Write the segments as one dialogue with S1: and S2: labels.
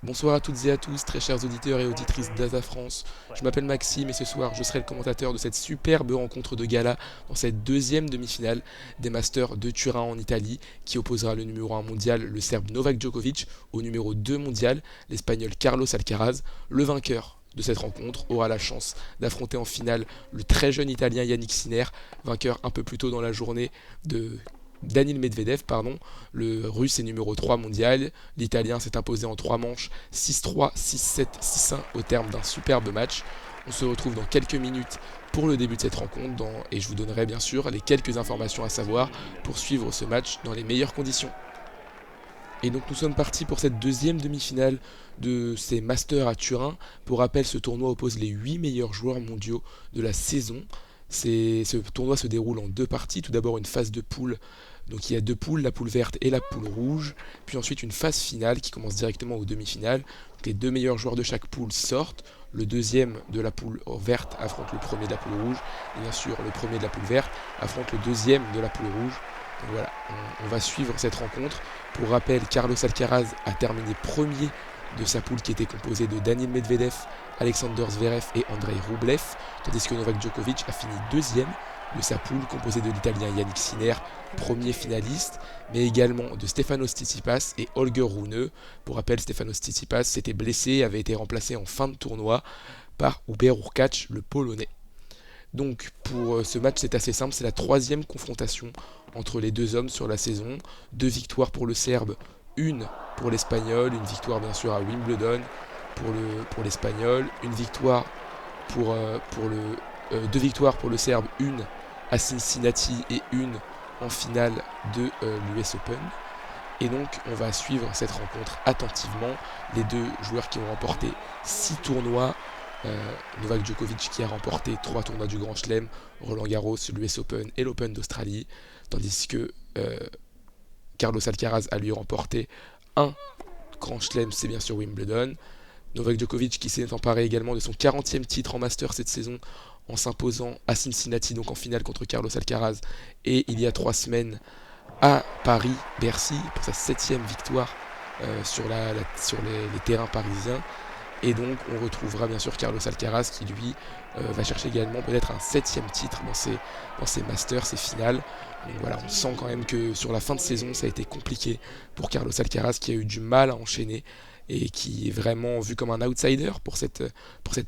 S1: Bonsoir à toutes et à tous, très chers auditeurs et auditrices d'Asa France. Je m'appelle Maxime et ce soir je serai le commentateur de cette superbe rencontre de gala dans cette deuxième demi-finale des Masters de Turin en Italie qui opposera le numéro 1 mondial, le Serbe Novak Djokovic, au numéro 2 mondial, l'Espagnol Carlos Alcaraz. Le vainqueur de cette rencontre aura la chance d'affronter en finale le très jeune Italien Yannick Sinner, vainqueur un peu plus tôt dans la journée de Daniil Medvedev, pardon. Le russe est numéro 3 mondial. L'Italien s'est imposé en 3 manches 6-3, 6-7, 6-1 au terme d'un superbe match. On se retrouve dans quelques minutes pour le début de cette rencontre et je vous donnerai bien sûr les quelques informations à savoir pour suivre ce match dans les meilleures conditions. Et donc nous sommes partis pour cette deuxième demi-finale de ces Masters à Turin. Pour rappel, ce tournoi oppose les 8 meilleurs joueurs mondiaux de la saison. Ce tournoi se déroule en deux parties. Tout d'abord une phase de poule. Donc il y a deux poules, la poule verte et la poule rouge. Puis ensuite une phase finale qui commence directement aux demi-finales. Donc les deux meilleurs joueurs de chaque poule sortent. Le deuxième de la poule verte affronte le premier de la poule rouge. Et bien sûr, le premier de la poule verte affronte le deuxième de la poule rouge. Donc voilà, on va suivre cette rencontre. Pour rappel, Carlos Alcaraz a terminé premier de sa poule qui était composée de Daniil Medvedev, Alexander Zverev et Andrei Rublev, tandis que Novak Djokovic a fini deuxième de sa poule composée de l'Italien Yannick Sinner, premier finaliste, mais également de Stefanos Tsitsipas et Holger Rune. Pour rappel, Stefanos Tsitsipas s'était blessé et avait été remplacé en fin de tournoi par Hubert Hurkacz, le Polonais. Donc pour ce match, c'est assez simple, c'est la troisième confrontation entre les deux hommes sur la saison. Deux victoires pour le Serbe, une pour l'Espagnol, une victoire bien sûr à Wimbledon pour l'Espagnol, une victoire deux victoires pour le Serbe, une à Cincinnati et une en finale de l'US Open. Et donc on va suivre cette rencontre attentivement. Les deux joueurs qui ont remporté 6 tournois. Novak Djokovic qui a remporté 3 tournois du Grand Chelem, Roland Garros, l'US Open et l'Open d'Australie, tandis que Carlos Alcaraz a lui remporté un Grand Chelem, c'est bien sûr Wimbledon. Novak Djokovic qui s'est emparé également de son 40e titre en Master cette saison en s'imposant à Cincinnati, donc en finale contre Carlos Alcaraz, et il y a 3 semaines à Paris, Bercy, pour sa 7e victoire sur les terrains parisiens. Et donc on retrouvera bien sûr Carlos Alcaraz qui lui va chercher également peut-être un 7e titre dans ses masters, ses finales. Donc voilà, on sent quand même que sur la fin de saison ça a été compliqué pour Carlos Alcaraz qui a eu du mal à enchaîner et qui est vraiment vu comme un outsider pour cette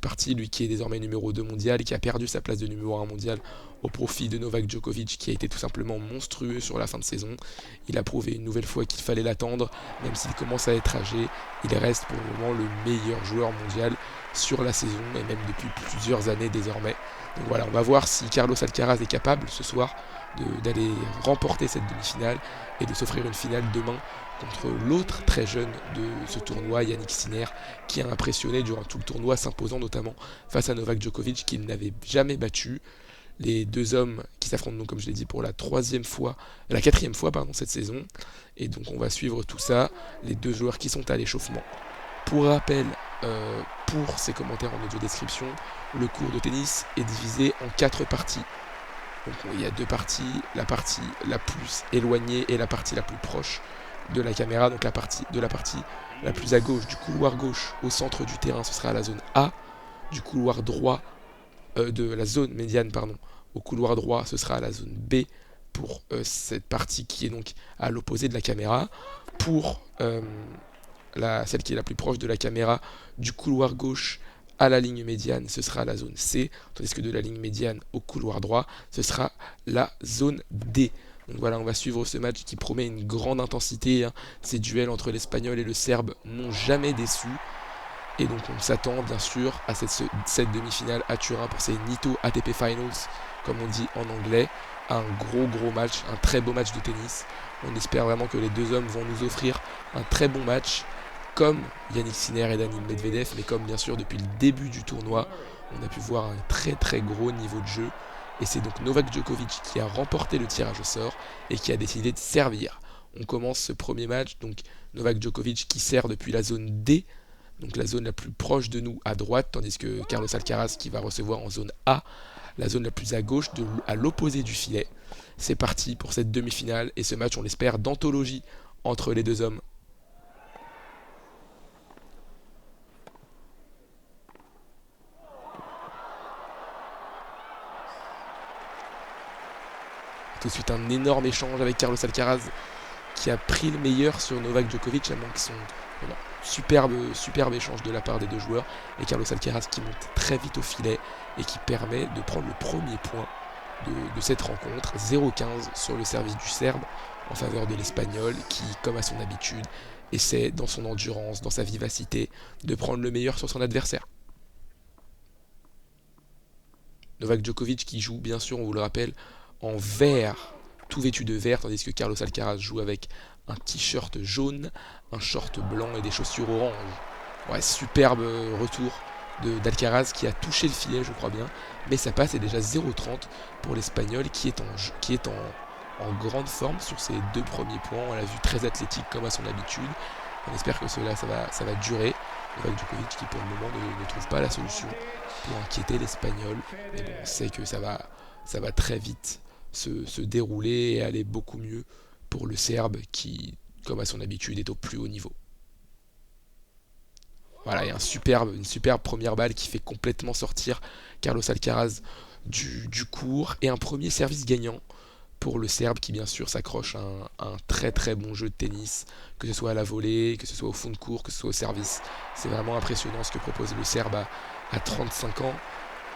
S1: partie, lui qui est désormais numéro 2 mondial et qui a perdu sa place de numéro 1 mondial au profit de Novak Djokovic qui a été tout simplement monstrueux sur la fin de saison. Il a prouvé une nouvelle fois qu'il fallait l'attendre, même s'il commence à être âgé, il reste pour le moment le meilleur joueur mondial sur la saison et même depuis plusieurs années désormais. Donc voilà, on va voir si Carlos Alcaraz est capable ce soir d'aller remporter cette demi-finale et de s'offrir une finale demain contre l'autre très jeune de ce tournoi, Yannick Sinner, qui a impressionné durant tout le tournoi, s'imposant notamment face à Novak Djokovic qu'il n'avait jamais battu. Les deux hommes qui s'affrontent donc comme je l'ai dit pour la quatrième fois pardon, cette saison. Et donc on va suivre tout ça, les deux joueurs qui sont à l'échauffement. Pour rappel, pour ces commentaires en audio description, le cours de tennis est divisé en 4 parties. Donc il y a deux parties, la partie la plus éloignée et la partie la plus proche de la caméra, donc la partie la plus à gauche du couloir gauche au centre du terrain, ce sera la zone A, du couloir droit de la zone médiane pardon, au couloir droit, ce sera la zone B pour cette partie qui est donc à l'opposé de la caméra. Pour celle qui est la plus proche de la caméra, du couloir gauche à la ligne médiane, ce sera la zone C, tandis que de la ligne médiane au couloir droit, ce sera la zone D. Donc voilà, on va suivre ce match qui promet une grande intensité. Ces duels entre l'Espagnol et le Serbe n'ont jamais déçu. Et donc on s'attend bien sûr à cette demi-finale à Turin pour ces Nitto ATP Finals, comme on dit en anglais. Un gros match, un très beau match de tennis. On espère vraiment que les deux hommes vont nous offrir un très bon match, comme Yannick Sinner et Daniil Medvedev, mais comme bien sûr depuis le début du tournoi, on a pu voir un très gros niveau de jeu. Et c'est donc Novak Djokovic qui a remporté le tirage au sort et qui a décidé de servir. On commence ce premier match, donc Novak Djokovic qui sert depuis la zone D, donc la zone la plus proche de nous à droite, tandis que Carlos Alcaraz qui va recevoir en zone A, la zone la plus à gauche, à l'opposé du filet. C'est parti pour cette demi-finale et ce match, on l'espère, d'anthologie entre les deux hommes. tout de suite un énorme échange avec Carlos Alcaraz qui a pris le meilleur sur Novak Djokovic, à moins que son superbe échange de la part des deux joueurs, et Carlos Alcaraz qui monte très vite au filet et qui permet de prendre le premier point de cette rencontre, 0-15 sur le service du Serbe en faveur de l'Espagnol qui, comme à son habitude, essaie dans son endurance, dans sa vivacité, de prendre le meilleur sur son adversaire. Novak Djokovic qui joue, bien sûr, on vous le rappelle, en vert, tout vêtu de vert, tandis que Carlos Alcaraz joue avec un t-shirt jaune, un short blanc et des chaussures orange. Ouais, superbe retour d'Alcaraz qui a touché le filet, je crois bien, mais ça passe, et déjà 0-30 pour l'Espagnol qui est en grande forme sur ses 2 premiers points. On l'a vu très athlétique comme à son habitude. On espère que ça va durer. Novak Djokovic qui pour le moment ne trouve pas la solution pour inquiéter l'Espagnol. Mais bon, on sait que ça va très vite se dérouler et aller beaucoup mieux pour le Serbe qui, comme à son habitude, est au plus haut niveau. Voilà, il y a une superbe première balle qui fait complètement sortir Carlos Alcaraz du court, et un premier service gagnant pour le Serbe qui bien sûr s'accroche à un très très bon jeu de tennis, que ce soit à la volée, que ce soit au fond de court, que ce soit au service. C'est vraiment impressionnant ce que propose le Serbe à 35 ans,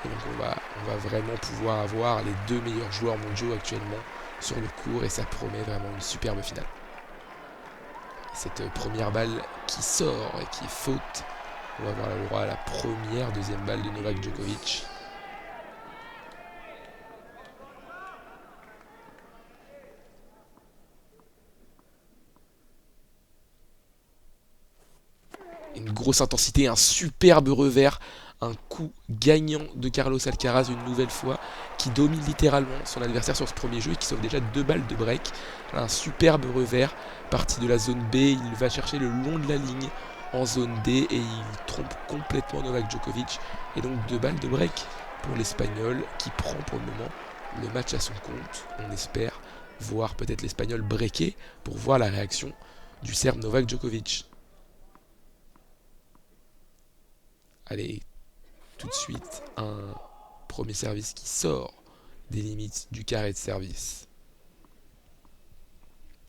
S1: et donc on va vraiment pouvoir avoir les 2 meilleurs joueurs mondiaux actuellement sur le court, et ça promet vraiment une superbe finale. Cette première balle qui sort et qui est faute, on va avoir le droit à la deuxième balle de Novak Djokovic. Une grosse intensité, un superbe revers, un coup gagnant de Carlos Alcaraz une nouvelle fois, qui domine littéralement son adversaire sur ce premier jeu et qui sauve déjà 2 balles de break. Un superbe revers, parti de la zone B, il va chercher le long de la ligne en zone D et il trompe complètement Novak Djokovic, et donc 2 balles de break pour l'Espagnol qui prend pour le moment le match à son compte. On espère voir peut-être l'Espagnol breaker pour voir la réaction du Serbe Novak Djokovic. Allez, tout de suite, un premier service qui sort des limites du carré de service.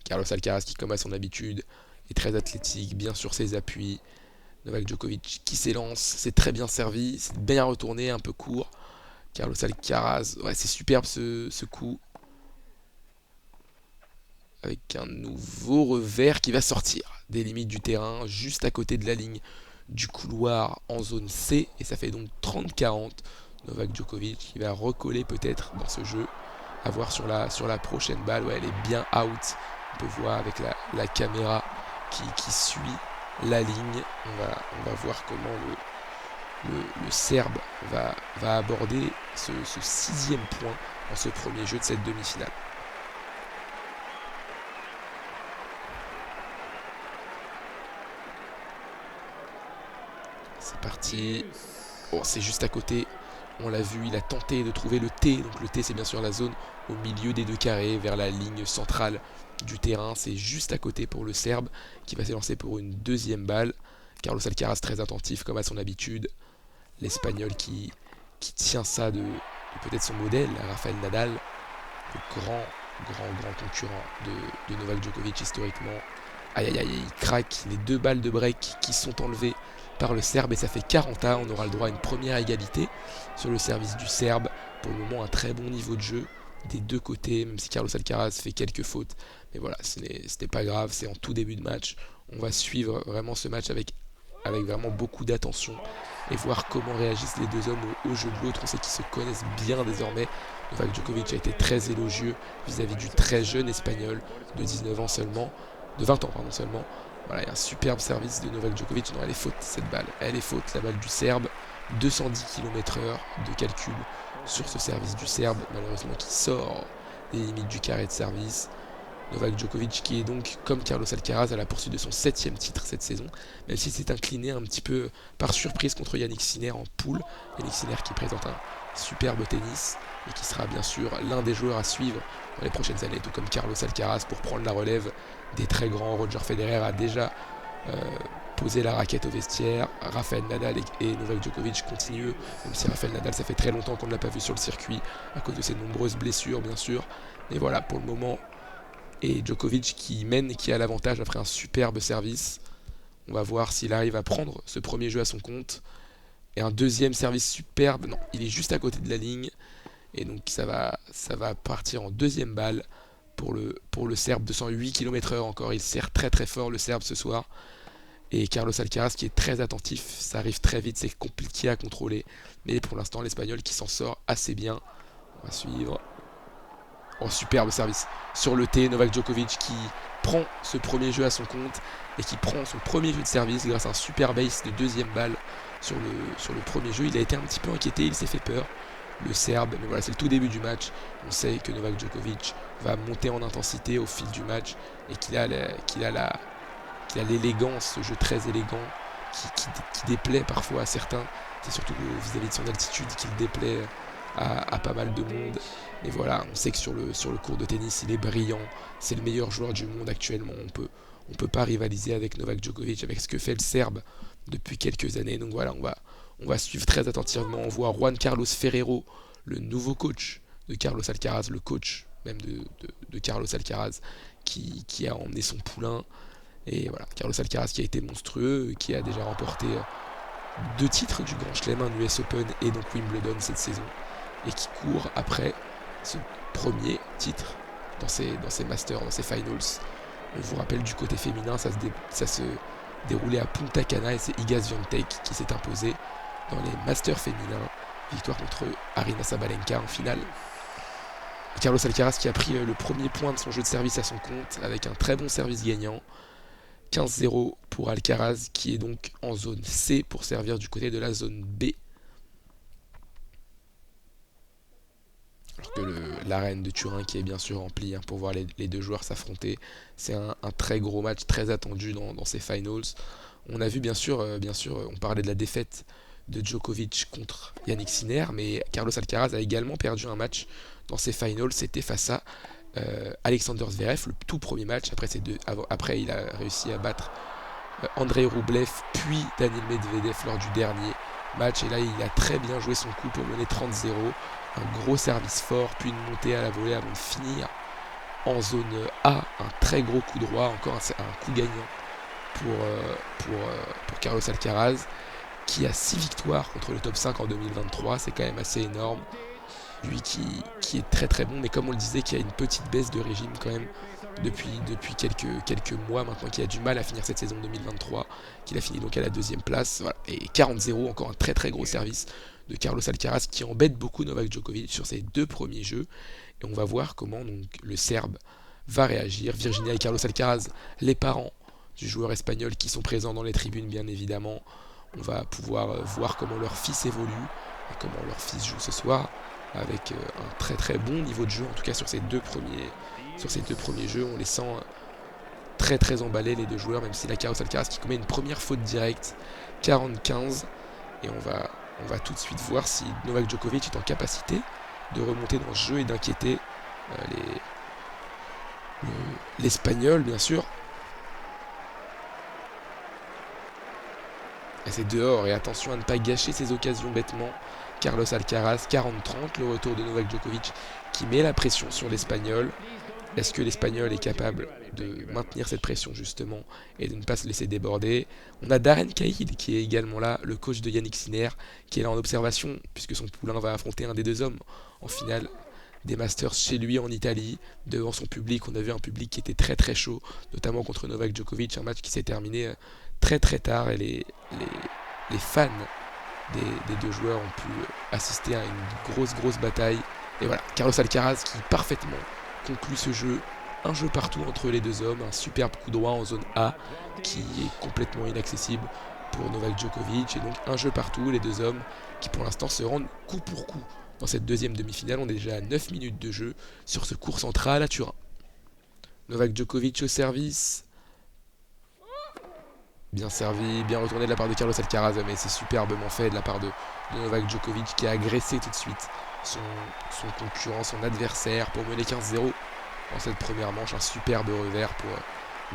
S1: Carlos Alcaraz qui, comme à son habitude, est très athlétique, bien sur ses appuis. Novak Djokovic qui s'élance, c'est très bien servi, c'est bien retourné, un peu court. Carlos Alcaraz, ouais, c'est superbe ce coup. Avec un nouveau revers qui va sortir des limites du terrain, juste à côté de la ligne du couloir en zone C, et ça fait donc 30-40. Novak Djokovic qui va recoller peut-être dans ce jeu, à voir sur la prochaine balle. Ouais, elle est bien out, on peut voir avec la caméra qui suit la ligne. On va voir comment le Serbe va aborder ce 6e point en ce premier jeu de cette demi-finale. C'est parti. Oh, c'est juste à côté. On l'a vu, il a tenté de trouver le T. Donc le T, c'est bien sûr la zone au milieu des 2 carrés, vers la ligne centrale du terrain. C'est juste à côté pour le Serbe qui va s'élancer pour une 2e balle. Carlos Alcaraz très attentif comme à son habitude. L'Espagnol qui tient ça de peut-être son modèle, Rafael Nadal, le grand concurrent de Novak Djokovic historiquement. Aïe aïe aïe, il craque, les 2 balles de break qui sont enlevées par le Serbe, et ça fait 40-1. On aura le droit à une première égalité sur le service du Serbe. Pour le moment, un très bon niveau de jeu des 2 côtés, même si Carlos Alcaraz fait quelques fautes. Mais voilà, ce n'est pas grave, c'est en tout début de match. On va suivre vraiment ce match avec vraiment beaucoup d'attention et voir comment réagissent les 2 hommes au jeu de l'autre. On sait qu'ils se connaissent bien désormais. Novak Djokovic a été très élogieux vis-à-vis du très jeune Espagnol de 19 ans seulement, de 20 ans pardon seulement. Voilà, il y a un superbe service de Novak Djokovic. Non, elle est faute cette balle. Elle est faute, la balle du Serbe. 210 km/h de calcul sur ce service du Serbe, malheureusement qui sort des limites du carré de service. Novak Djokovic qui est donc, comme Carlos Alcaraz, à la poursuite de son 7e titre cette saison, même s'il s'est incliné un petit peu par surprise contre Jannik Sinner en poule. Jannik Sinner qui présente un superbe tennis et qui sera bien sûr l'un des joueurs à suivre dans les prochaines années, tout comme Carlos Alcaraz, pour prendre la relève des très grands. Roger Federer a déjà posé la raquette au vestiaire. Rafael Nadal et Novak Djokovic continuent, même si Rafael Nadal, ça fait très longtemps qu'on ne l'a pas vu sur le circuit à cause de ses nombreuses blessures bien sûr, Et voilà, pour le moment, et Djokovic qui mène et qui a l'avantage après un superbe service. On va voir s'il arrive à prendre ce premier jeu à son compte. Et un deuxième service superbe. Non, il est juste à côté de la ligne. Et donc ça va partir en deuxième balle pour le Serbe. 208 km/h encore. Il serre très très fort le Serbe ce soir. Et Carlos Alcaraz qui est très attentif. Ça arrive très vite, c'est compliqué à contrôler. Mais pour l'instant, l'Espagnol qui s'en sort assez bien. On va suivre. Oh, superbe service sur le T. Novak Djokovic qui prend ce premier jeu à son compte et qui prend son premier jeu de service grâce à un super base de deuxième balle sur le premier jeu. Il a été un petit peu inquiété, il s'est fait peur, le Serbe, mais voilà, c'est le tout début du match. On sait que Novak Djokovic va monter en intensité au fil du match et qu'il a l'élégance, ce jeu très élégant qui déplaît parfois à certains. C'est surtout vis-à-vis de son altitude qu'il déplaît à pas mal de monde. Mais voilà, on sait que sur le court de tennis, il est brillant. C'est le meilleur joueur du monde actuellement. On peut pas rivaliser avec Novak Djokovic, avec ce que fait le Serbe depuis quelques années. Donc voilà, on va suivre très attentivement. On voit Juan Carlos Ferrero, le nouveau coach de Carlos Alcaraz, le coach même de Carlos Alcaraz, qui a emmené son poulain. Et voilà, Carlos Alcaraz qui a été monstrueux, qui a déjà remporté 2 titres du Grand Chelem, un US Open et donc Wimbledon cette saison, et qui court après ce premier titre dans ses Masters, dans ses Finals. On vous rappelle du côté féminin, ça se déroulait à Punta Cana et c'est Iga Swiatek qui s'est imposé dans les Masters féminins. Victoire contre Aryna Sabalenka en finale. Carlos Alcaraz qui a pris le premier point de son jeu de service à son compte avec un très bon service gagnant. 15-0 pour Alcaraz qui est donc en zone C pour servir du côté de la zone B. Alors que l'arène de Turin qui est bien sûr remplie pour voir les deux joueurs s'affronter. C'est un très gros match, très attendu dans ces finals. On a vu bien sûr, on parlait de la défaite de Djokovic contre Yannick Sinner, mais Carlos Alcaraz a également perdu un match dans ces finals. C'était face à Alexander Zverev, le tout premier match. Après il a réussi à battre Andrei Rublev puis Daniil Medvedev lors du dernier match. Et là, il a très bien joué son coup pour mener 30-0. Un gros service fort, puis une montée à la volée avant de finir en zone A. Un très gros coup droit, encore un coup gagnant pour Carlos Alcaraz, qui a 6 victoires contre le top 5 en 2023. C'est quand même assez énorme. Lui qui est très très bon, mais comme on le disait, qui a une petite baisse de régime quand même depuis quelques mois maintenant, qui a du mal à finir cette saison 2023, qu'il a fini donc à la deuxième place. Voilà. Et 40-0, encore un très très gros service de Carlos Alcaraz qui embête beaucoup Novak Djokovic sur ses 2 premiers jeux. Et on va voir comment donc le Serbe va réagir. Virginia et Carlos Alcaraz, les parents du joueur espagnol qui sont présents dans les tribunes bien évidemment. On va pouvoir voir comment leur fils évolue et comment leur fils joue ce soir, avec un très très bon niveau de jeu, en tout cas sur ces deux premiers jeux. On les sent très très emballés les deux joueurs, même si la Carlos Alcaraz qui commet une première faute directe, 40-15, et on va tout de suite voir si Novak Djokovic est en capacité de remonter dans ce jeu et d'inquiéter l'Espagnol bien sûr. Et c'est dehors, et attention à ne pas gâcher ses occasions bêtement. Carlos Alcaraz, 40-30, le retour de Novak Djokovic qui met la pression sur l'Espagnol. Est-ce que l'Espagnol est capable de maintenir cette pression justement et de ne pas se laisser déborder? On a Darren Cahill qui est également là, le coach de Yannick Sinner, qui est là en observation puisque son poulain va affronter un des deux hommes en finale des Masters chez lui en Italie, devant son public. On a vu un public qui était très très chaud, notamment contre Novak Djokovic, un match qui s'est terminé très très tard, et les fans des deux joueurs ont pu assister à une grosse bataille. Et voilà, Carlos Alcaraz qui parfaitement conclut ce jeu. Un jeu partout entre les deux hommes, un superbe coup droit en zone A qui est complètement inaccessible pour Novak Djokovic, et donc un jeu partout, les deux hommes qui pour l'instant se rendent coup pour coup dans cette deuxième demi-finale. On est déjà à 9 minutes de jeu sur ce court central à Turin. Novak Djokovic au service. Bien servi, bien retourné de la part de Carlos Alcaraz, mais c'est superbement fait de la part de Novak Djokovic qui a agressé tout de suite son concurrent, son adversaire pour mener 15-0 dans cette première manche. Un superbe revers pour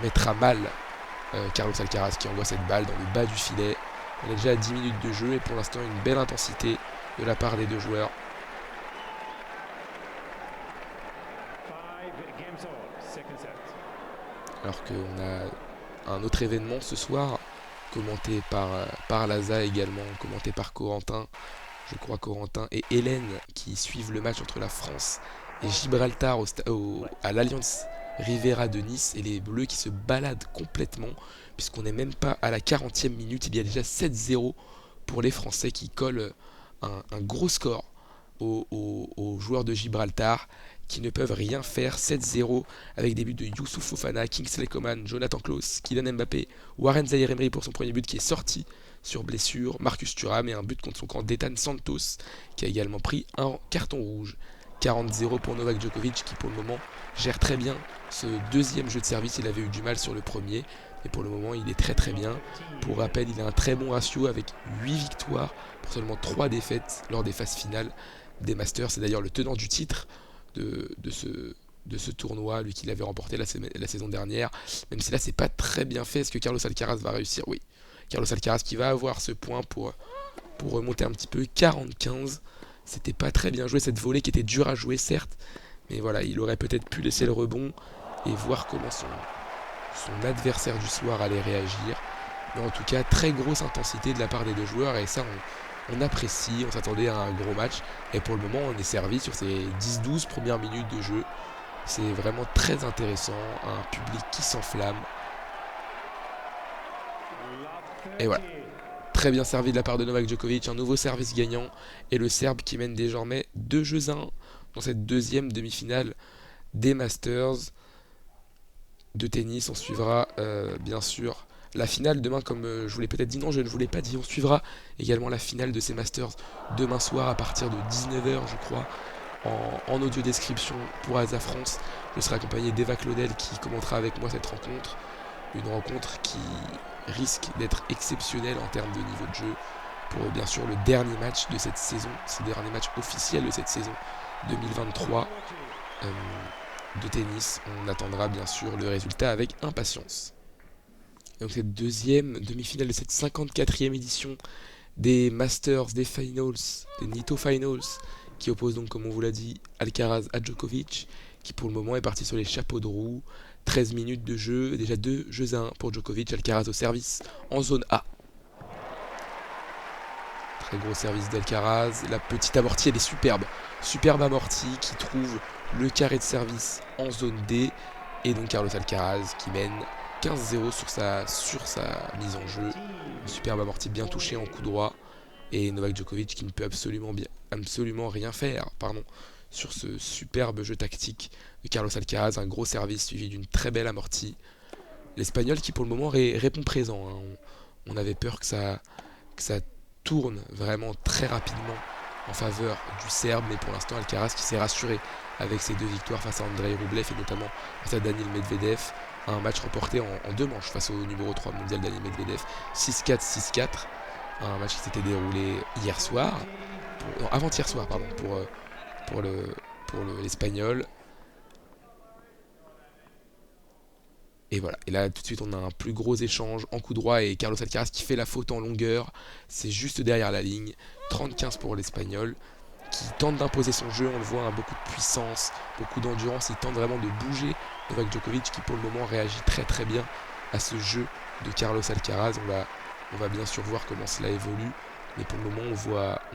S1: mettre à mal Carlos Alcaraz qui envoie cette balle dans le bas du filet. On est déjà à 10 minutes de jeu et pour l'instant une belle intensité de la part des deux joueurs. alors qu'on a un autre événement ce soir, commenté par Laza également, commenté par Corentin, je crois Corentin et Hélène, qui suivent le match entre la France et Gibraltar à l'Alliance Rivera de Nice, et les Bleus qui se baladent complètement, puisqu'on n'est même pas à la 40e minute, il y a déjà 7-0 pour les Français qui collent un gros score aux joueurs de Gibraltar, qui ne peuvent rien faire. 7-0 avec des buts de Youssouf Fofana, Kingsley Coman, Jonathan Klaus, Kylian Mbappé, Warren Zaïre-Emery pour son premier but qui est sorti sur blessure, Marcus Thuram, et un but contre son camp d'Ethan Santos qui a également pris un carton rouge. 40-0 pour Novak Djokovic qui pour le moment gère très bien ce deuxième jeu de service. Il avait eu du mal sur le premier, mais pour le moment il est très très bien. Pour rappel, il a un très bon ratio avec 8 victoires pour seulement 3 défaites lors des phases finales des Masters. C'est d'ailleurs le tenant du titre de ce tournoi, lui qui l'avait remporté la saison dernière, même si là c'est pas très bien fait. Est-ce que Carlos Alcaraz va réussir? Oui, Carlos Alcaraz qui va avoir ce point pour remonter un petit peu. 45, c'était pas très bien joué cette volée qui était dure à jouer certes, mais voilà, il aurait peut-être pu laisser le rebond et voir comment son adversaire du soir allait réagir. Mais en tout cas, très grosse intensité de la part des deux joueurs, et ça on apprécie, on s'attendait à un gros match, et pour le moment on est servi sur ces 10-12 premières minutes de jeu. C'est vraiment très intéressant, un public qui s'enflamme. Et voilà, très bien servi de la part de Novak Djokovic, un nouveau service gagnant, et le Serbe qui mène désormais 2-1 dans cette deuxième demi-finale des Masters de tennis. On suivra bien sûr la finale demain, comme je vous l'ai peut-être dit, non je ne vous l'ai pas dit, on suivra également la finale de ces Masters demain soir à partir de 19h je crois, en audio description pour Asa France. Je serai accompagné d'Eva Claudel qui commentera avec moi cette rencontre, une rencontre qui risque d'être exceptionnelle en termes de niveau de jeu pour bien sûr le dernier match de cette saison, ce dernier match officiel de cette saison 2023 de tennis. On attendra bien sûr le résultat avec impatience. Donc cette deuxième demi-finale de cette 54e édition des Masters, des Finals, des Nitto Finals, qui oppose donc, comme on vous l'a dit, Alcaraz à Djokovic, qui pour le moment est parti sur les chapeaux de roue. 13 minutes de jeu, déjà 2-1 pour Djokovic. Alcaraz au service en zone A. Très gros service d'Alcaraz. La petite amortie, elle est superbe. Superbe amortie qui trouve le carré de service en zone D. Et donc Carlos Alcaraz qui mène 15-0 sur sa mise en jeu. Une superbe amortie bien touchée en coup droit. Et Novak Djokovic qui ne peut absolument rien faire sur ce superbe jeu tactique de Carlos Alcaraz. Un gros service suivi d'une très belle amortie. L'Espagnol qui pour le moment répond présent. On avait peur que ça tourne vraiment très rapidement en faveur du Serbe, mais pour l'instant Alcaraz qui s'est rassuré avec ses 2 victoires face à Andrei Rublev et notamment face à Daniil Medvedev. Un match remporté en 2 manches face au numéro 3 mondial Daniil Medvedev, 6-4, 6-4. Un match qui s'était déroulé avant-hier soir pour l'Espagnol. Et voilà, et là tout de suite on a un plus gros échange en coup droit et Carlos Alcaraz qui fait la faute en longueur. C'est juste derrière la ligne. 30-15 pour l'Espagnol qui tente d'imposer son jeu, on le voit, beaucoup de puissance, beaucoup d'endurance. Il tente vraiment de bouger Novak Djokovic qui pour le moment réagit très très bien à ce jeu de Carlos Alcaraz. On va bien sûr voir comment cela évolue, mais pour le moment on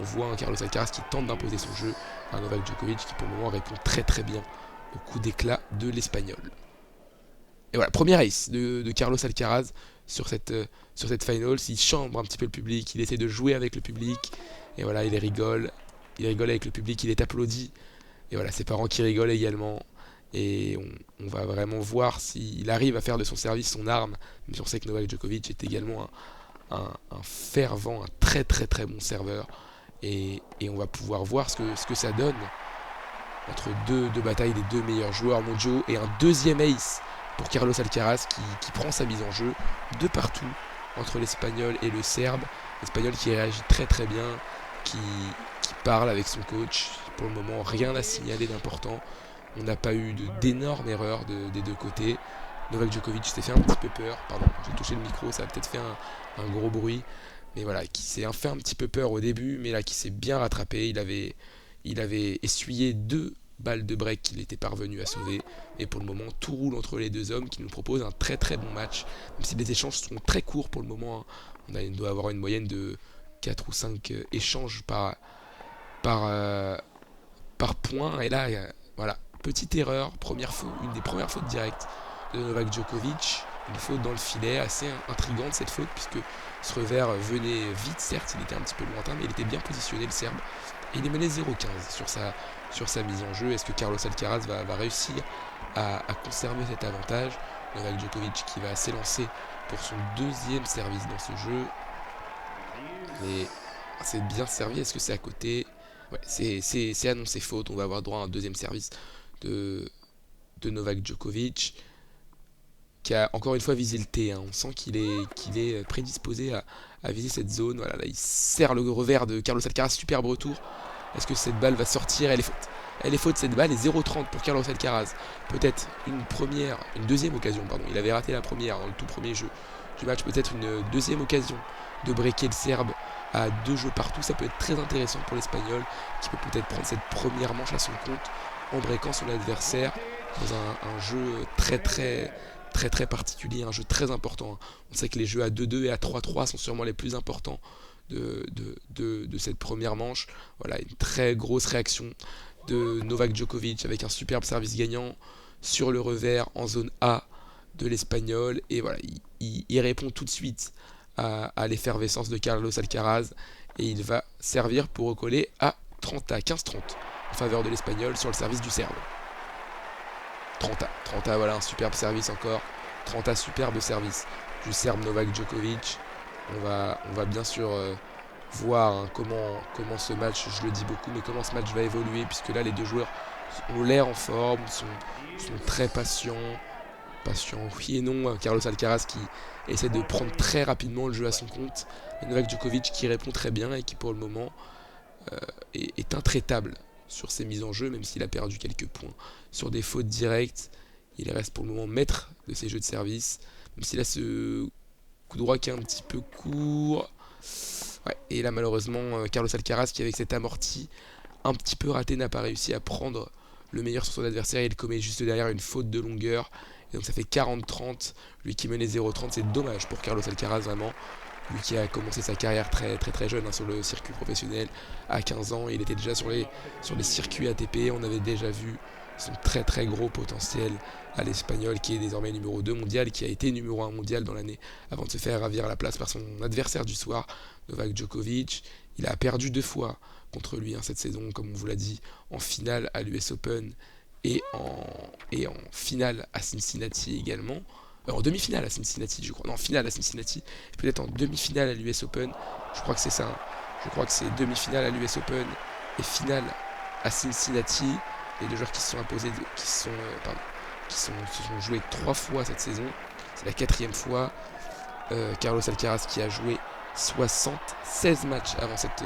S1: voit un Carlos Alcaraz qui tente d'imposer son jeu à un Novak Djokovic qui pour le moment répond très très bien au coup d'éclat de l'Espagnol. Et voilà, première ace de Carlos Alcaraz sur cette finals. Il chambre un petit peu le public, il essaie de jouer avec le public, et voilà, il rigole avec le public, il est applaudi, et voilà, ses parents qui rigolent également, et on va vraiment voir s'il arrive à faire de son service son arme, même si on sait que Novak Djokovic est également un fervent, un très très très bon serveur, et on va pouvoir voir ce que ça donne entre deux batailles des 2 meilleurs joueurs mondiaux, et un deuxième ace pour Carlos Alcaraz qui prend sa mise en jeu de partout entre l'Espagnol et le Serbe. L'Espagnol qui réagit très très bien, qui parle avec son coach. Pour le moment, rien à signaler d'important. On n'a pas eu d'énormes erreurs des deux côtés. Novak Djokovic s'est fait un petit peu peur. Pardon, j'ai touché le micro, ça a peut-être fait un gros bruit. Mais voilà, qui s'est fait un petit peu peur au début, mais là qui s'est bien rattrapé. Il avait essuyé deux balle de break qu'il était parvenu à sauver. Et pour le moment, tout roule entre les deux hommes qui nous proposent un très très bon match. Même si les échanges sont très courts pour le moment, hein. On doit avoir une moyenne de 4 ou 5 échanges par, euh, par point. Et là, voilà, petite erreur, une des premières fautes directes de Novak Djokovic. Une faute dans le filet, assez intrigante cette faute, puisque ce revers venait vite, certes, il était un petit peu lointain, mais il était bien positionné, le Serbe. Et il est mené 0-15 sur sa mise en jeu. Est-ce que Carlos Alcaraz va réussir à conserver cet avantage? Novak Djokovic qui va s'élancer pour son deuxième service dans ce jeu. Mais c'est bien servi, est-ce que c'est à côté? Ouais, c'est annoncé faute, on va avoir droit à un deuxième service de Novak Djokovic, qui a encore une fois visé le T, hein. On sent qu'il est prédisposé à viser cette zone. Voilà, là, il serre le revers de Carlos Alcaraz, superbe retour. Est-ce que cette balle va sortir? Elle est faute. Elle est faute cette balle, et 0-30 pour Carlos Alcaraz. Peut-être une deuxième occasion, pardon. Il avait raté la première dans le tout premier jeu du match. Peut-être une deuxième occasion de breaker le Serbe à 2 jeux partout. Ça peut être très intéressant pour l'Espagnol, qui peut peut-être prendre cette première manche à son compte en breakant son adversaire dans un jeu très particulier, un jeu très important. On sait que les jeux à 2-2 et à 3-3 sont sûrement les plus importants de cette première manche. Voilà, une très grosse réaction de Novak Djokovic avec un superbe service gagnant sur le revers en zone A de l'Espagnol. Et voilà, il répond tout de suite à l'effervescence de Carlos Alcaraz et il va servir pour recoller à 15-30 en faveur de l'Espagnol sur le service du Serbe. 30 voilà, un superbe service encore. 30 superbe service du Serbe Novak Djokovic. On va bien sûr voir, hein, comment ce match, je le dis beaucoup, mais comment ce match va évoluer, puisque là les deux joueurs ont l'air en forme, sont très patients, oui et non. Carlos Alcaraz qui essaie de prendre très rapidement le jeu à son compte, et Novak Djokovic qui répond très bien et qui pour le moment est intraitable sur ses mises en jeu, même s'il a perdu quelques points sur des fautes directes. Il reste pour le moment maître de ses jeux de service, même s'il a ce coup droit qui est un petit peu court. Ouais, et là malheureusement Carlos Alcaraz, qui avec cet amorti un petit peu raté, n'a pas réussi à prendre le meilleur sur son adversaire. Il commet juste derrière une faute de longueur, et donc ça fait 40-30, lui qui menait 0-30. C'est dommage pour Carlos Alcaraz, vraiment, lui qui a commencé sa carrière très jeune, hein, sur le circuit professionnel à 15 ans. Il était déjà sur les circuits ATP. On avait déjà vu son très gros potentiel à l'Espagnol, qui est désormais numéro 2 mondial, qui a été numéro 1 mondial dans l'année avant de se faire ravir la place par son adversaire du soir, Novak Djokovic. Il a perdu 2 fois contre lui, hein, cette saison, comme on vous l'a dit, en finale à l'US Open et en finale à Cincinnati également. En demi-finale à Cincinnati, je crois. Non, en finale à Cincinnati. Peut-être en demi-finale à l'US Open. Je crois que c'est ça, hein. Je crois que c'est demi-finale à l'US Open et finale à Cincinnati. Les deux joueurs qui se sont imposés, se sont joués 3 fois cette saison. C'est la 4e fois. Carlos Alcaraz qui a joué 76 matchs avant cette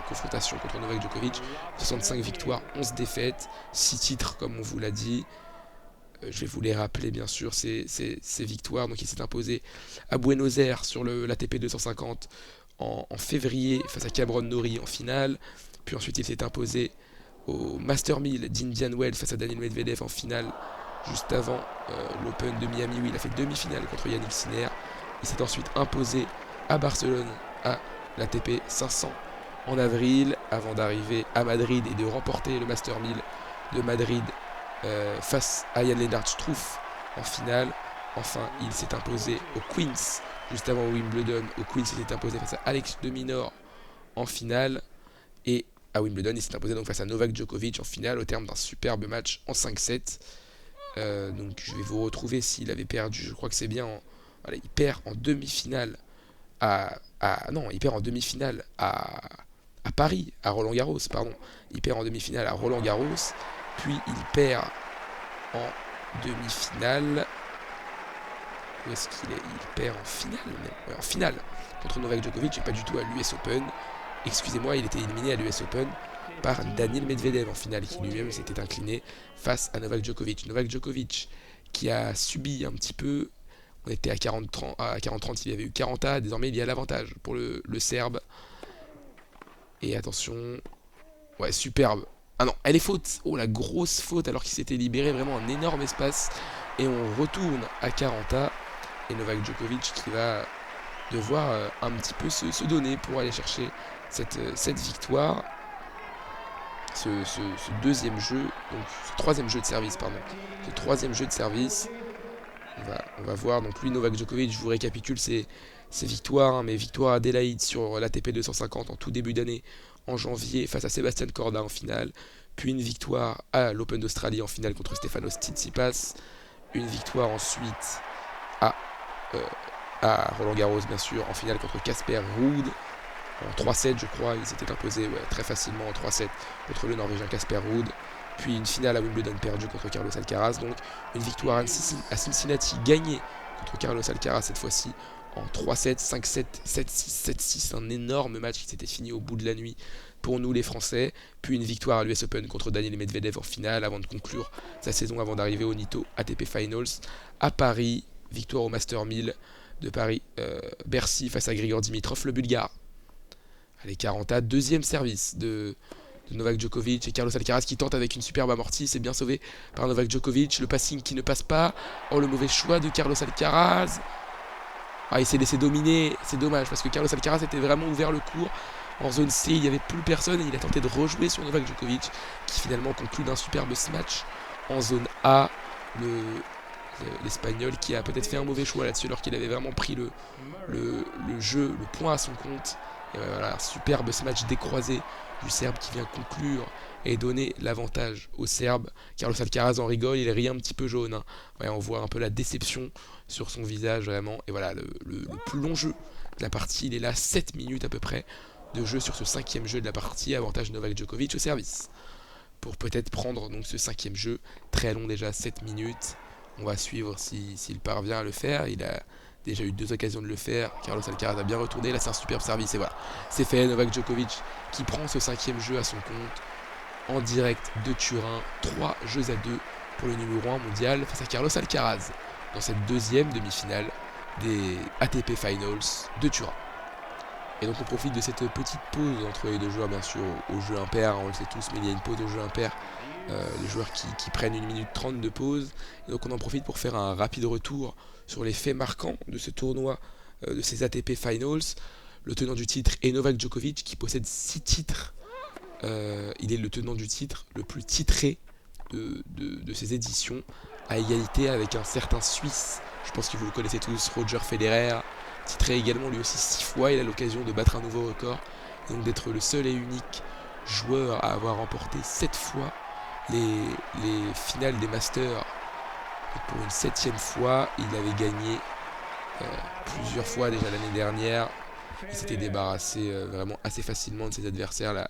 S1: confrontation contre Novak Djokovic. 65 victoires, 11 défaites, 6 titres comme on vous l'a dit. Je vais vous les rappeler bien sûr, ces victoires. Donc il s'est imposé à Buenos Aires sur l'ATP 250 en février face à Cameron Norrie en finale. Puis ensuite il s'est imposé au Master 1000 d'Indian Wells face à Daniil Medvedev en finale, juste avant l'Open de Miami où il a fait demi-finale contre Yannick Sinner. Il s'est ensuite imposé à Barcelone à l'ATP 500 en avril, avant d'arriver à Madrid et de remporter le Master 1000 de Madrid face à Jan-Lennard Struff en finale. Enfin, il s'est imposé au Queens juste avant Wimbledon. Au Queens, il s'est imposé face à Alex de Minaur en finale. Et à Wimbledon, il s'est imposé donc face à Novak Djokovic en finale au terme d'un superbe match en 5-7. Donc je vais vous retrouver s'il avait perdu. Je crois que c'est bien. Voilà, il perd en demi-finale il perd en demi-finale à Paris, à Roland-Garros, pardon. Il perd en demi-finale à Roland-Garros, puis il perd en demi-finale. Où est-ce qu'il est? Il perd en finale, ouais, en finale contre Novak Djokovic et pas du tout à l'US Open. Excusez-moi, il était éliminé à l'US Open par Daniil Medvedev en finale, qui lui-même s'était incliné face à Novak Djokovic. Novak Djokovic qui a subi un petit peu. On était à 40-30, il y avait eu 40A, désormais il y a l'avantage pour le Serbe. Et attention, ouais, superbe, Ah non, elle est faute. Oh, la grosse faute alors qu'il s'était libéré vraiment un énorme espace. Et on retourne à 40A. Et Novak Djokovic qui va devoir un petit peu se donner pour aller chercher cette victoire. Ce deuxième jeu, donc ce troisième jeu de service, pardon. Ce troisième jeu de service. On va voir, donc lui, Novak Djokovic, je vous récapitule ses victoires, hein, mais victoire à Adélaïde sur l'ATP 250 en tout début d'année, en janvier, face à Sébastien Corda en finale, puis une victoire à l'Open d'Australie en finale contre Stefanos Tsitsipas, une victoire ensuite à, euh, à Roland Garros, bien sûr, en finale contre Casper Ruud, en 3-7 je crois, ils s'étaient imposés très facilement en 3-7 contre le Norvégien Casper Ruud, puis une finale à Wimbledon perdue contre Carlos Alcaraz, donc une victoire à Cincinnati gagnée contre Carlos Alcaraz cette fois-ci en 3-7, 5-7, 7-6, 7-6, un énorme match qui s'était fini au bout de la nuit pour nous les Français, puis une victoire à l'US Open contre Daniil Medvedev en finale avant de conclure sa saison avant d'arriver au Nitto ATP Finals à Paris, victoire au Master 1000 de Paris, Bercy face à Grigor Dimitrov le Bulgare. Allez, 40A, deuxième service de Novak Djokovic et Carlos Alcaraz qui tente avec une superbe amortie, c'est bien sauvé par Novak Djokovic, le passing qui ne passe pas, oh le mauvais choix de Carlos Alcaraz, il s'est laissé dominer, c'est dommage parce que Carlos Alcaraz était vraiment ouvert le cours, en zone C il n'y avait plus personne et il a tenté de rejouer sur Novak Djokovic qui finalement conclut d'un superbe smash en zone A, l'Espagnol qui a peut-être fait un mauvais choix là-dessus alors qu'il avait vraiment pris le jeu, le point à son compte. Et voilà, superbe match décroisé du Serbe qui vient conclure et donner l'avantage au Serbe. Carlos Alcaraz en rigole, il rit un petit peu jaune. Hein. Ouais, on voit un peu la déception sur son visage vraiment. Et voilà, le plus long jeu de la partie, il est là 7 minutes à peu près de jeu sur ce cinquième jeu de la partie. Avantage Novak Djokovic au service. Pour peut-être prendre donc ce cinquième jeu, très long déjà, 7 minutes. On va suivre s'il parvient à le faire. Il a déjà eu 2 occasions de le faire. Carlos Alcaraz a bien retourné. Là, c'est un superbe service. Et voilà, c'est fait. Novak Djokovic qui prend ce cinquième jeu à son compte en direct de Turin. 3 jeux à 2 pour le numéro 1 mondial face à Carlos Alcaraz dans cette deuxième demi-finale des ATP Finals de Turin. Et donc on profite de cette petite pause entre les deux joueurs, bien sûr, au jeu impair, on le sait tous, mais il y a une pause au jeu impair, les joueurs qui prennent 1 minute 30 de pause. Et donc on en profite pour faire un rapide retour sur les faits marquants de ce tournoi, de ces ATP Finals. Le tenant du titre est Novak Djokovic, qui possède 6 titres. Il est le tenant du titre le plus titré de ces éditions, à égalité avec un certain Suisse, je pense que vous le connaissez tous, Roger Federer, titré également lui aussi 6 fois. Il a l'occasion de battre un nouveau record et donc d'être le seul et unique joueur à avoir remporté 7 fois les finales des Masters. Et pour une 7e fois, il avait gagné plusieurs fois déjà l'année dernière. Il s'était débarrassé vraiment assez facilement de ses adversaires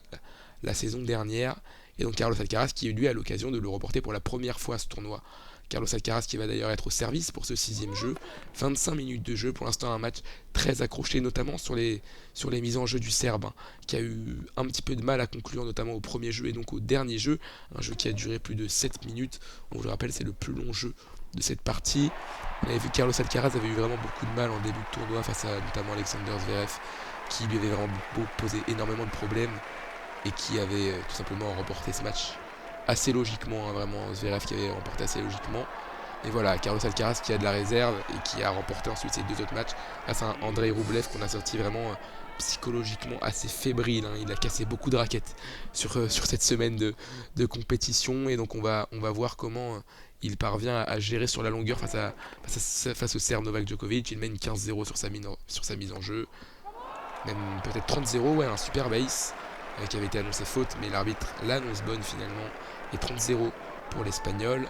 S1: la saison dernière. Et donc Carlos Alcaraz qui lui a l'occasion de le remporter pour la première fois à ce tournoi. Carlos Alcaraz qui va d'ailleurs être au service pour ce 6e jeu. 25 minutes de jeu, pour l'instant un match très accroché, notamment sur les mises en jeu du Serbe, hein, qui a eu un petit peu de mal à conclure, notamment au premier jeu et donc au dernier jeu. Un jeu qui a duré plus de 7 minutes. Donc je le rappelle, c'est le plus long jeu de cette partie. On avait vu que Carlos Alcaraz avait eu vraiment beaucoup de mal en début de tournoi face à notamment Alexander Zverev, qui lui avait vraiment posé énormément de problèmes et qui avait tout simplement remporté ce match assez logiquement, hein, vraiment Zverev qui avait remporté assez logiquement. Et voilà, Carlos Alcaraz qui a de la réserve et qui a remporté ensuite ses 2 autres matchs face à un Andrei Rublev qu'on a sorti vraiment psychologiquement assez fébrile. Hein. Il a cassé beaucoup de raquettes sur cette semaine de compétition et donc on va voir comment il parvient à gérer sur la longueur face au Serbe Novak Djokovic. Il mène 15-0 sur sa mise en jeu, même peut-être 30-0, ouais, un super ace qui avait été annoncé faute, mais l'arbitre l'annonce bonne finalement, et 30-0 pour l'Espagnol,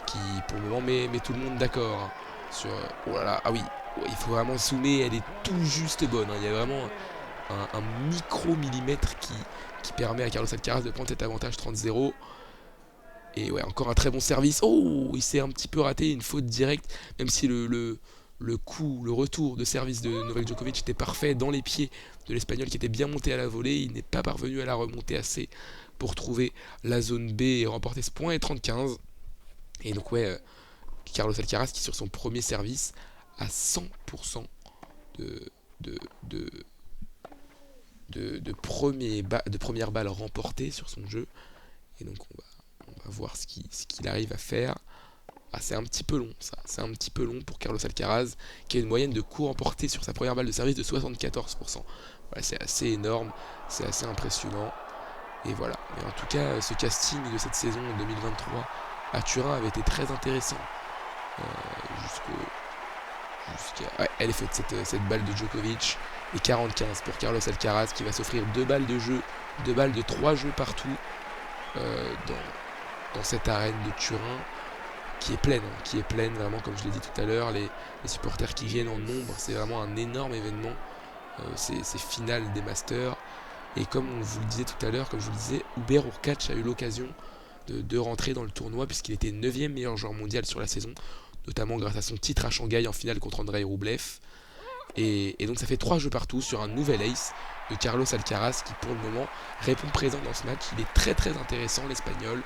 S1: qui pour le moment met tout le monde d'accord hein, sur... Oh là là, ah oui, il faut vraiment zoomer, elle est tout juste bonne, hein. Il y a vraiment un micro-millimètre qui permet à Carlos Alcaraz de prendre cet avantage 30-0. Et ouais, encore un très bon service. Oh, il s'est un petit peu raté, une faute directe, même si le retour de service de Novak Djokovic était parfait dans les pieds de l'Espagnol qui était bien monté à la volée. Il n'est pas parvenu à la remonter assez pour trouver la zone B et remporter ce point, et 30-15. Et donc ouais, Carlos Alcaraz qui sur son premier service a 100% de première balle remportée sur son jeu. Et donc on va voir ce qu'il arrive à faire. Ah, c'est un petit peu long ça, c'est un petit peu long pour Carlos Alcaraz, qui a une moyenne de coups emportés sur sa première balle de service de 74%. Voilà, c'est assez énorme, c'est assez impressionnant. Et voilà, mais en tout cas, ce casting de cette saison 2023 à Turin avait été très intéressant. Ouais, elle est faite cette balle de Djokovic. Et 45 pour Carlos Alcaraz qui va s'offrir 2 balles de jeu, 2 balles de 3 jeux partout dans cette arène de Turin qui est pleine vraiment comme je l'ai dit tout à l'heure. Les supporters qui viennent en nombre, c'est vraiment un énorme événement. C'est finale des Masters. Et comme on vous le disait tout à l'heure, comme je vous le disais, Hubert Hurkacz a eu l'occasion de rentrer dans le tournoi puisqu'il était 9e meilleur joueur mondial sur la saison, notamment grâce à son titre à Shanghai en finale contre Andrei Rublev. Et donc ça fait 3 jeux partout sur un nouvel ace de Carlos Alcaraz qui pour le moment répond présent dans ce match. Il est très très intéressant l'espagnol,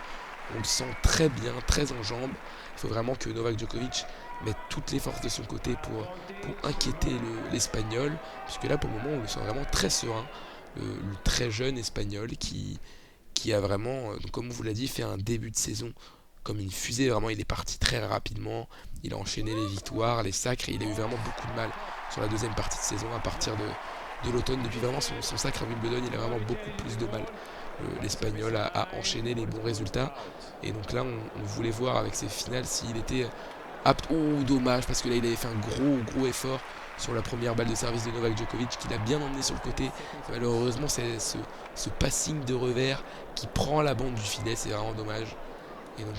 S1: on le sent très bien, très en jambes. Il faut vraiment que Novak Djokovic mette toutes les forces de son côté pour inquiéter l'espagnol, puisque là pour le moment on le sent vraiment très serein, le très jeune espagnol qui a vraiment, comme on vous l'a dit, fait un début de saison comme une fusée. Vraiment il est parti très rapidement, il a enchaîné les victoires, les sacres, et il a eu vraiment beaucoup de mal sur la deuxième partie de saison à partir de l'automne. Depuis vraiment son sacre à Wimbledon, il a vraiment beaucoup plus de mal, l'Espagnol, à enchaîner les bons résultats. Et donc là on voulait voir avec ses finales s'il était apte. Oh dommage, parce que là il avait fait un gros effort sur la première balle de service de Novak Djokovic qu'il a bien emmené sur le côté. Malheureusement c'est ce passing de revers qui prend la bande du filet, c'est vraiment dommage. Et donc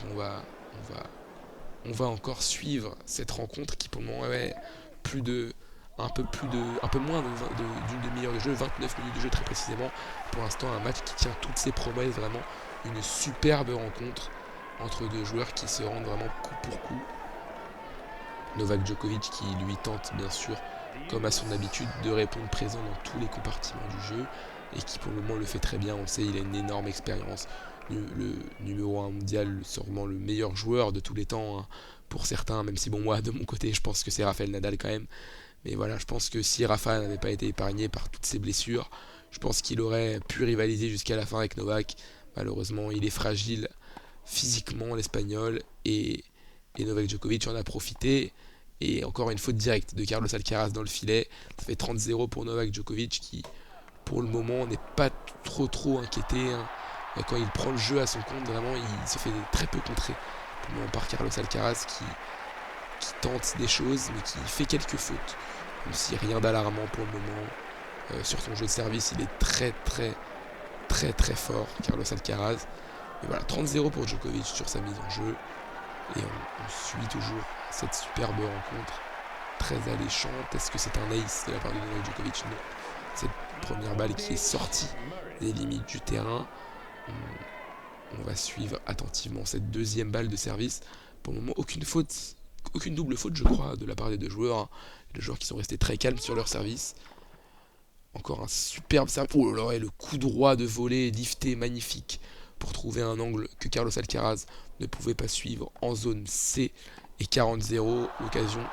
S1: on va encore suivre cette rencontre qui pour le moment avait un peu moins d'une demi-heure de jeu, 29 minutes de jeu très précisément. Pour l'instant un match qui tient toutes ses promesses, vraiment une superbe rencontre entre deux joueurs qui se rendent vraiment coup pour coup. Novak Djokovic qui lui tente bien sûr, comme à son habitude, de répondre présent dans tous les compartiments du jeu et qui pour le moment le fait très bien. On le sait, il a une énorme expérience, le numéro 1 mondial, sûrement le meilleur joueur de tous les temps, hein, pour certains, même si bon moi de mon côté je pense que c'est Rafael Nadal quand même. Mais voilà, je pense que si Rafa n'avait pas été épargné par toutes ses blessures, je pense qu'il aurait pu rivaliser jusqu'à la fin avec Novak. Malheureusement il est fragile physiquement l'espagnol, et Novak Djokovic en a profité. Et encore une faute directe de Carlos Alcaraz dans le filet. Ça fait 30-0 pour Novak Djokovic qui pour le moment n'est pas trop inquiété, hein. Quand il prend le jeu à son compte, vraiment il se fait très peu contrer pour le moment par Carlos Alcaraz qui tente des choses mais qui fait quelques fautes. Même si rien d'alarmant pour le moment. Sur son jeu de service il est très fort Carlos Alcaraz. Et voilà, 30-0 pour Djokovic sur sa mise en jeu. Et on suit toujours cette superbe rencontre très alléchante. Est-ce que c'est un ace de la part de Novak Djokovic? Non. Cette première balle qui est sortie des limites du terrain. On va suivre attentivement cette deuxième balle de service. Pour le moment, aucune double faute, je crois, de la part des deux joueurs, hein. Les joueurs qui sont restés très calmes sur leur service. Encore un superbe service. Oh là là, et le coup droit de volée lifté magnifique pour trouver un angle que Carlos Alcaraz ne pouvait pas suivre en zone C. Et 40-0, l'occasion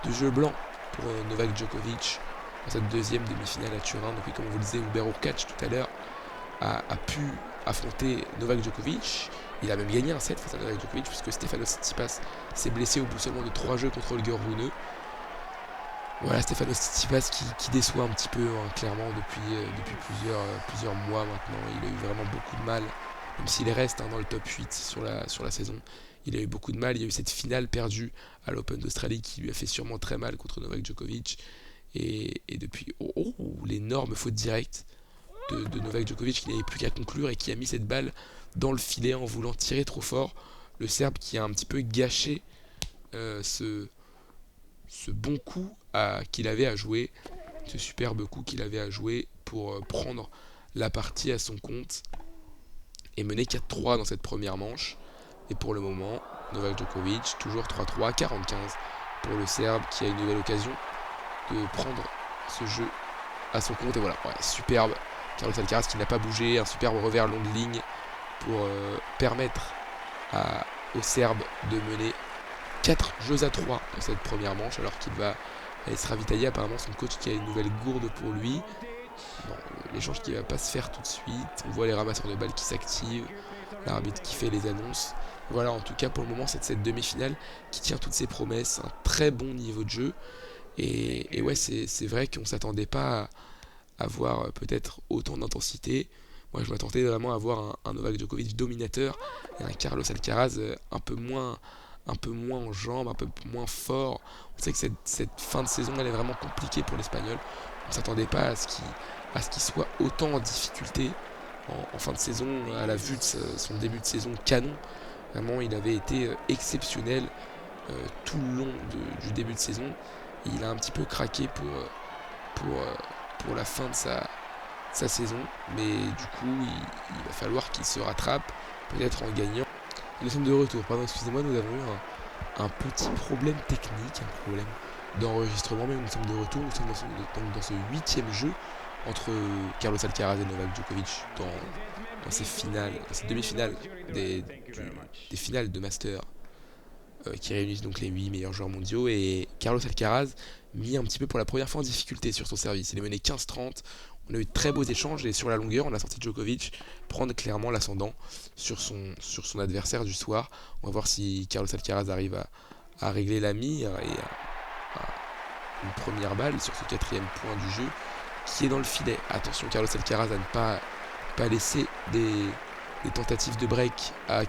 S1: de jeu blanc pour Novak Djokovic dans cette deuxième demi-finale à Turin. Donc oui, comme on vous le disait, Hubert Hurkacz tout à l'heure a pu affronter Novak Djokovic. Il a même gagné un set face à Novak Djokovic puisque Stefanos Tsitsipas s'est blessé au bout seulement de 3 jeux contre Holger Rune. Voilà, Stefanos Tsitsipas qui déçoit un petit peu, hein, clairement depuis plusieurs mois maintenant. Il a eu vraiment beaucoup de mal, même s'il reste, hein, dans le top 8 sur la saison. Il a eu beaucoup de mal, il y a eu cette finale perdue à l'Open d'Australie qui lui a fait sûrement très mal contre Novak Djokovic. Et depuis, l'énorme faute directe de Novak Djokovic qui n'avait plus qu'à conclure et qui a mis cette balle dans le filet en voulant tirer trop fort. Le Serbe qui a un petit peu gâché ce bon coup qu'il avait à jouer, ce superbe coup qu'il avait à jouer pour prendre la partie à son compte et mener 4-3 dans cette première manche. Et pour le moment, Novak Djokovic, toujours 3-3, 45 pour le Serbe qui a une nouvelle occasion de prendre ce jeu à son compte. Et voilà, ouais, superbe. Carlos Alcaraz qui n'a pas bougé, un superbe revers longue ligne pour permettre aux Serbes de mener 4 jeux à 3 dans cette première manche, alors qu'il va aller se ravitailler. Apparemment son coach qui a une nouvelle gourde pour lui. Bon, l'échange qui va pas se faire tout de suite. On voit les ramasseurs de balles qui s'activent. l'arbitre qui fait les annonces. Voilà, en tout cas pour le moment, cette demi-finale qui tient toutes ses promesses, un très bon niveau de jeu. Et ouais, c'est vrai qu'on s'attendait pas à voir peut-être autant d'intensité. Moi, je m'attendais vraiment à voir un Novak Djokovic dominateur et un Carlos Alcaraz un peu moins en jambes, un peu moins fort. On sait que cette fin de saison, elle est vraiment compliquée pour l'Espagnol. On ne s'attendait pas à ce qu'il soit autant en difficulté en fin de saison, à la vue de son début de saison canon. Vraiment, il avait été exceptionnel tout le long du début de saison. Et il a un petit peu craqué pour, euh, pour la fin de sa saison. Mais du coup, il va falloir qu'il se rattrape, peut-être en gagnant. Et nous sommes de retour. Pardon, excusez-moi, nous avons eu un petit problème technique, un problème d'enregistrement, mais nous sommes de retour. Nous sommes dans ce 8e jeu entre Carlos Alcaraz et Novak Djokovic dans ces finales, dans ces demi-finales des finales de Master qui réunissent donc les 8 meilleurs joueurs mondiaux. Et Carlos Alcaraz mis un petit peu pour la première fois en difficulté sur son service. Il est mené 15-30. On a eu de très beaux échanges et sur la longueur, on a senti Djokovic prendre clairement l'ascendant sur son adversaire du soir. On va voir si Carlos Alcaraz arrive à régler la mire et à une première balle sur ce 4e point du jeu qui est dans le filet. Attention Carlos Alcaraz à ne pas laisser des tentatives de break à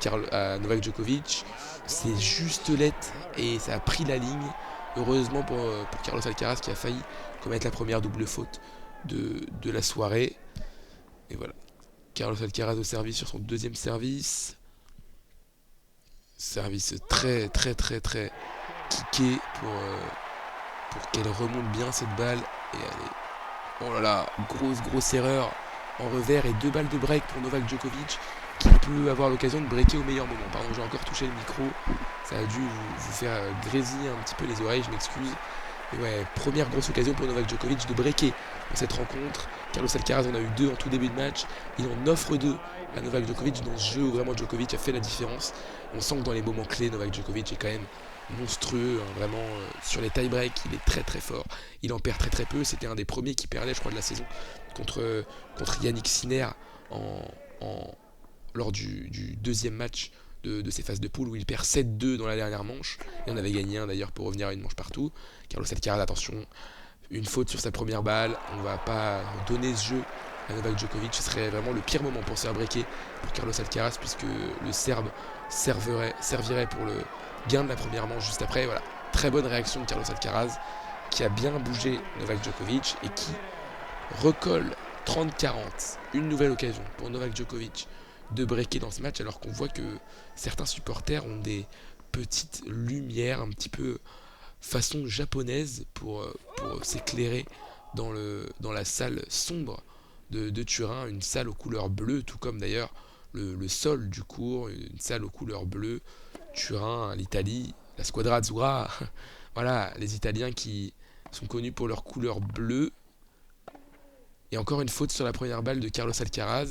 S1: Novak Djokovic. C'est juste lettre et ça a pris la ligne. Heureusement pour Carlos Alcaraz qui a failli commettre la première double faute de la soirée. Et voilà. Carlos Alcaraz au service sur son 2e service. Service très très très très kické pour qu'elle remonte bien cette balle. Et allez. Oh là là, grosse erreur en revers et 2 balles de break pour Novak Djokovic qui peut avoir l'occasion de breaker au meilleur moment. Pardon, j'ai encore touché le micro. Ça a dû vous faire grésiller un petit peu les oreilles, je m'excuse. Et ouais, première grosse occasion pour Novak Djokovic de breaker dans cette rencontre. Carlos Alcaraz en a eu 2 en tout début de match. Il en offre 2 à Novak Djokovic dans ce jeu où vraiment Djokovic a fait la différence. On sent que dans les moments clés, Novak Djokovic est quand même monstrueux, hein, vraiment sur les tie-breaks, il est très très fort. Il en perd très peu. C'était un des premiers qui perdait, je crois, de la saison contre Yannick Sinner lors du 2e match de ces phases de poule où il perd 7-2 dans la dernière manche. Et on avait gagné un d'ailleurs pour revenir à une manche partout. Carlos Alcaraz, attention, une faute sur sa première balle. On va pas donner ce jeu à Novak Djokovic. Ce serait vraiment le pire moment pour se faire breaker pour Carlos Alcaraz puisque le Serbe servirait pour le gain de la première manche juste après. Voilà, très bonne réaction de Carlos Alcaraz qui a bien bougé Novak Djokovic et qui recolle 30-40. Une nouvelle occasion pour Novak Djokovic de breaker dans ce match alors qu'on voit que certains supporters ont des petites lumières un petit peu façon japonaise pour s'éclairer dans la salle sombre de Turin, une salle aux couleurs bleues, tout comme d'ailleurs le sol du cours, une salle aux couleurs bleues. Turin, l'Italie, la Squadra Azzurra, voilà, les Italiens qui sont connus pour leurs couleurs bleues. Et encore une faute sur la première balle de Carlos Alcaraz.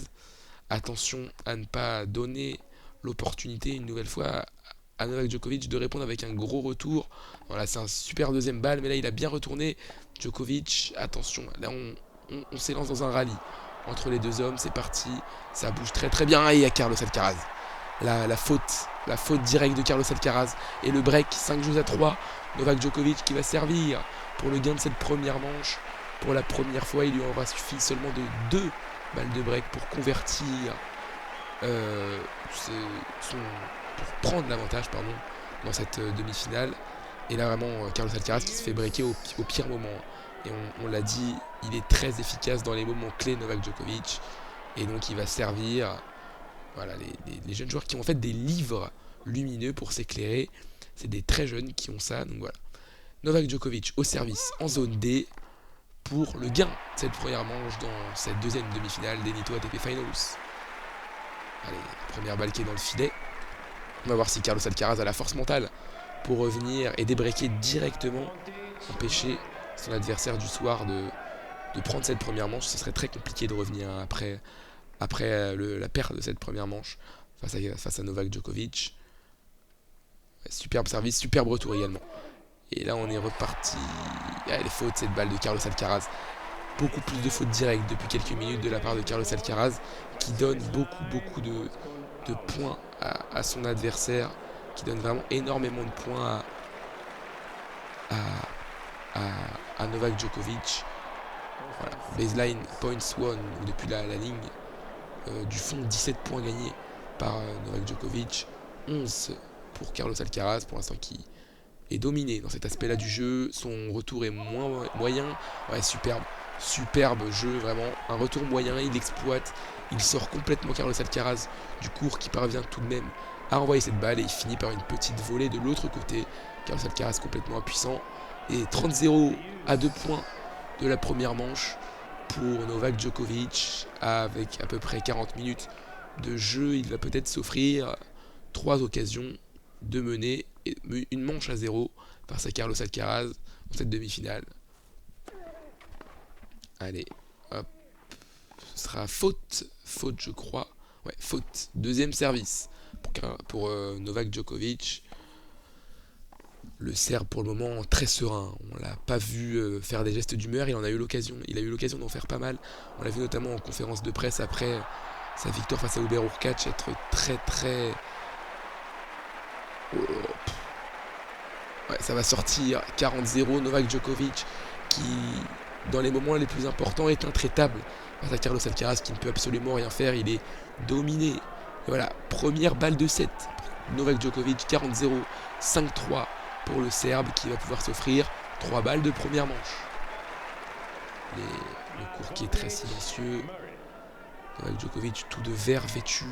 S1: Attention à ne pas donner l'opportunité une nouvelle fois à Novak Djokovic de répondre avec un gros retour. Voilà, c'est un super 2e balle, mais là il a bien retourné. Djokovic, attention, là on s'élance dans un rallye entre les deux hommes, c'est parti, ça bouge très très bien. Et il y a Carlos Alcaraz. La faute directe de Carlos Alcaraz et le break 5-3. Novak Djokovic qui va servir pour le gain de cette première manche. Pour la première fois, il lui aura suffi seulement de 2 balles de break pour convertir pour prendre l'avantage dans cette demi-finale. Et là vraiment Carlos Alcaraz qui se fait breaker au pire moment. Et on l'a dit, il est très efficace dans les moments clés, Novak Djokovic. Et donc il va servir voilà, les jeunes joueurs qui ont en fait des livres lumineux pour s'éclairer. C'est des très jeunes qui ont ça. Donc voilà. Novak Djokovic au service en zone D pour le gain de cette première manche dans cette 2e demi-finale des Nitto ATP Finals. Allez, première balle qui est dans le filet. On va voir si Carlos Alcaraz a la force mentale pour revenir et débreaker directement, empêcher son adversaire du soir de prendre cette première manche. Ce serait très compliqué de revenir après la perte de cette première manche face à Novak Djokovic. Superbe service, superbe retour également. Et là on est reparti. Les fautes, cette balle de Carlos Alcaraz. Beaucoup plus de fautes directes depuis quelques minutes de la part de Carlos Alcaraz qui donne beaucoup de points à son adversaire, qui donne vraiment énormément de points à Novak Djokovic. Voilà. Baseline points won, depuis la ligne du fond, 17 points gagnés par Novak Djokovic, 11 pour Carlos Alcaraz, pour l'instant qui est dominé dans cet aspect-là du jeu. Son retour est moins moyen. Ouais, superbe jeu, vraiment. Un retour moyen, il exploite. Il sort complètement Carlos Alcaraz du court, qui parvient tout de même à envoyer cette balle, et il finit par une petite volée de l'autre côté. Carlos Alcaraz complètement impuissant. Et 30-0 à 2 points de la première manche pour Novak Djokovic. Avec à peu près 40 minutes de jeu, il va peut-être s'offrir 3 occasions de mener une manche à 0 face à Carlos Alcaraz dans cette demi-finale. Allez, hop. Ce sera faute je crois. Ouais, faute. Deuxième service pour Novak Djokovic. Le Serbe pour le moment très serein. On l'a pas vu faire des gestes d'humeur. Il a eu l'occasion d'en faire pas mal. On l'a vu notamment en conférence de presse après sa victoire face à Hubert Hurkacz, être très... Ouais, ça va sortir 40-0. Novak Djokovic qui, dans les moments les plus importants, est intraitable face à Carlos Alcaraz, qui ne peut absolument rien faire. Il est dominé. Et voilà, première balle de 7. Novak Djokovic, 40-0, 5-3 pour le Serbe, qui va pouvoir s'offrir 3 balles de première manche. Le court qui est très silencieux. Novak Djokovic, tout de vert vêtu,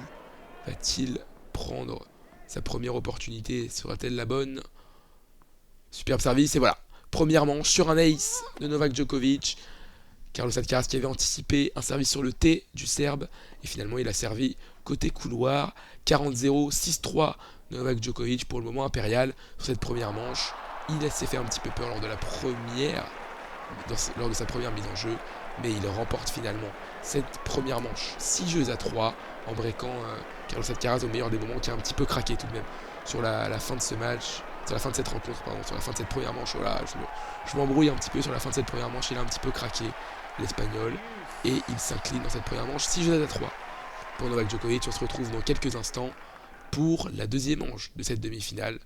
S1: va-t-il prendre sa première opportunité? Sera-t-elle la bonne? Superbe service, et voilà. Première manche sur un ace de Novak Djokovic. Carlos Alcaraz qui avait anticipé un service sur le T du Serbe, et finalement il a servi côté couloir. 40-0, 6-3 Novak Djokovic pour le moment impérial sur cette première manche. Il s'est fait un petit peu peur lors de sa première mise en jeu, mais il remporte finalement cette première manche 6 jeux à 3 en breakant Carlos Alcaraz au meilleur des moments, qui a un petit peu craqué tout de même sur la fin de ce match. Sur la fin de cette rencontre, pardon, sur la fin de cette première manche. Voilà, je m'embrouille un petit peu. Sur la fin de cette première manche, il a un petit peu craqué, l'Espagnol, et il s'incline dans cette première manche 6 jeux à 3 pour Novak Djokovic. On se retrouve dans quelques instants pour la deuxième manche de cette demi-finale